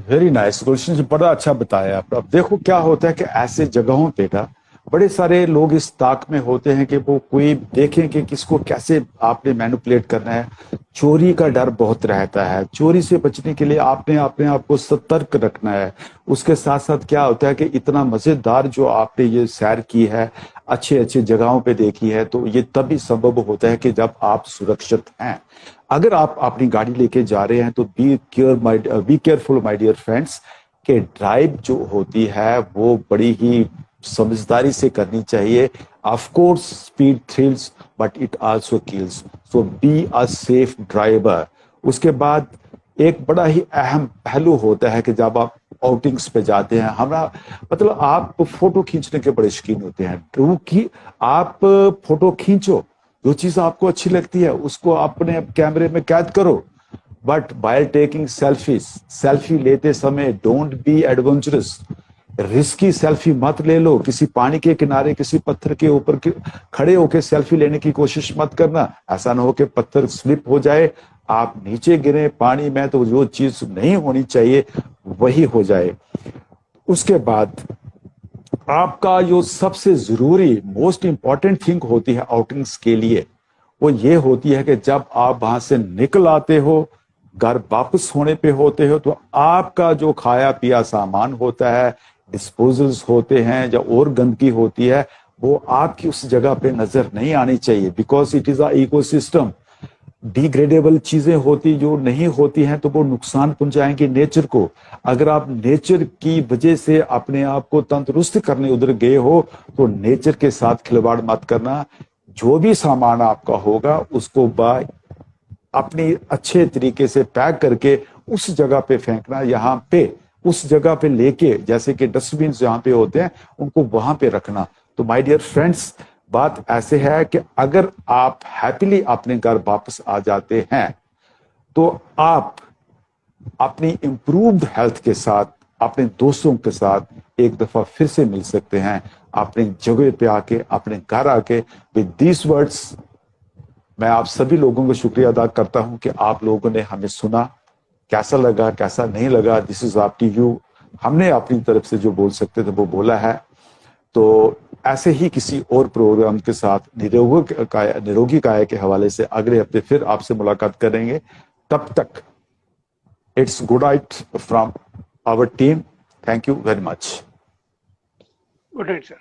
वेरी नाइस गुलशन जी, बड़ा अच्छा बताया आप। अब देखो क्या होता है कि ऐसे जगहों पे ना बड़े सारे लोग इस ताक में होते हैं कि वो कोई देखें कि किसको कैसे आपने मैनिपुलेट करना है। चोरी का डर बहुत रहता है, चोरी से बचने के लिए आपने अपने आप को सतर्क रखना है। उसके साथ साथ क्या होता है कि इतना मजेदार जो आपने ये सैर की है, अच्छे अच्छे जगहों पे देखी है, तो ये तभी संभव होता है कि जब आप सुरक्षित हैं। अगर आप अपनी गाड़ी लेके जा रहे हैं तो be careful my dear friends, कि ड्राइव जो होती है वो बड़ी ही समझदारी से करनी चाहिए। Of course speed thrills but it also kills, so be a safe driver. उसके बाद एक बड़ा ही अहम पहलू होता है कि जब आप आउटिंग्स पे जाते हैं, हमारा मतलब आप फोटो खींचने के बड़े शौकीन होते हैं, क्योंकि आप फोटो खींचो, जो चीज आपको अच्छी लगती है उसको अपने कैमरे में कैद करो। बट व्हाइल टेकिंग सेल्फी लेते समय don't be adventurous. Risky selfie मत ले लो, किसी पानी के किनारे किसी पत्थर के ऊपर खड़े होकर सेल्फी लेने की कोशिश मत करना। ऐसा ना हो कि पत्थर स्लिप हो जाए, आप नीचे गिरे पानी में, तो जो चीज नहीं होनी चाहिए वही हो जाए। उसके बाद आपका जो सबसे जरूरी मोस्ट इंपॉर्टेंट थिंग होती है आउटिंग्स के लिए, वो ये होती है कि जब आप वहां से निकल आते हो, घर वापस होने पे होते हो, तो आपका जो खाया पिया सामान होता है, डिस्पोजल्स होते हैं या और गंदगी होती है, वो आपकी उस जगह पे नजर नहीं आनी चाहिए, because it is a ecosystem. Degradable चीजें होती जो नहीं होती हैं तो वो नुकसान पहुंचाएंगी नेचर को। अगर आप नेचर की वजह से अपने आप को तंदुरुस्त करने उधर गए हो, तो नेचर के साथ खिलवाड़ मत करना। जो भी सामान आपका होगा उसको अपनी अच्छे तरीके से पैक करके उस जगह पे फेंकना, यहाँ पे उस जगह पे लेके, जैसे कि डस्टबिन जहाँ पे होते हैं उनको वहां पे रखना। तो माय डियर फ्रेंड्स, बात ऐसे है कि अगर आप हैप्पीली अपने घर वापस आ जाते हैं तो आप अपनी इंप्रूव्ड हेल्थ के साथ अपने दोस्तों के साथ एक दफा फिर से मिल सकते हैं अपनी जगह पे आके, अपने घर आके। विद दीज वर्ड्स मैं आप सभी लोगों को शुक्रिया अदा करता हूं कि आप लोगों ने हमें सुना। कैसा लगा कैसा नहीं लगा, this is up to you. हमने अपनी तरफ से जो बोल सकते थे वो बोला है। तो ऐसे ही किसी और प्रोग्राम के साथ निरोगी काया के हवाले से अगले हफ्ते फिर आपसे मुलाकात करेंगे। तब तक it's good night from our team. Thank you very much. Good night sir.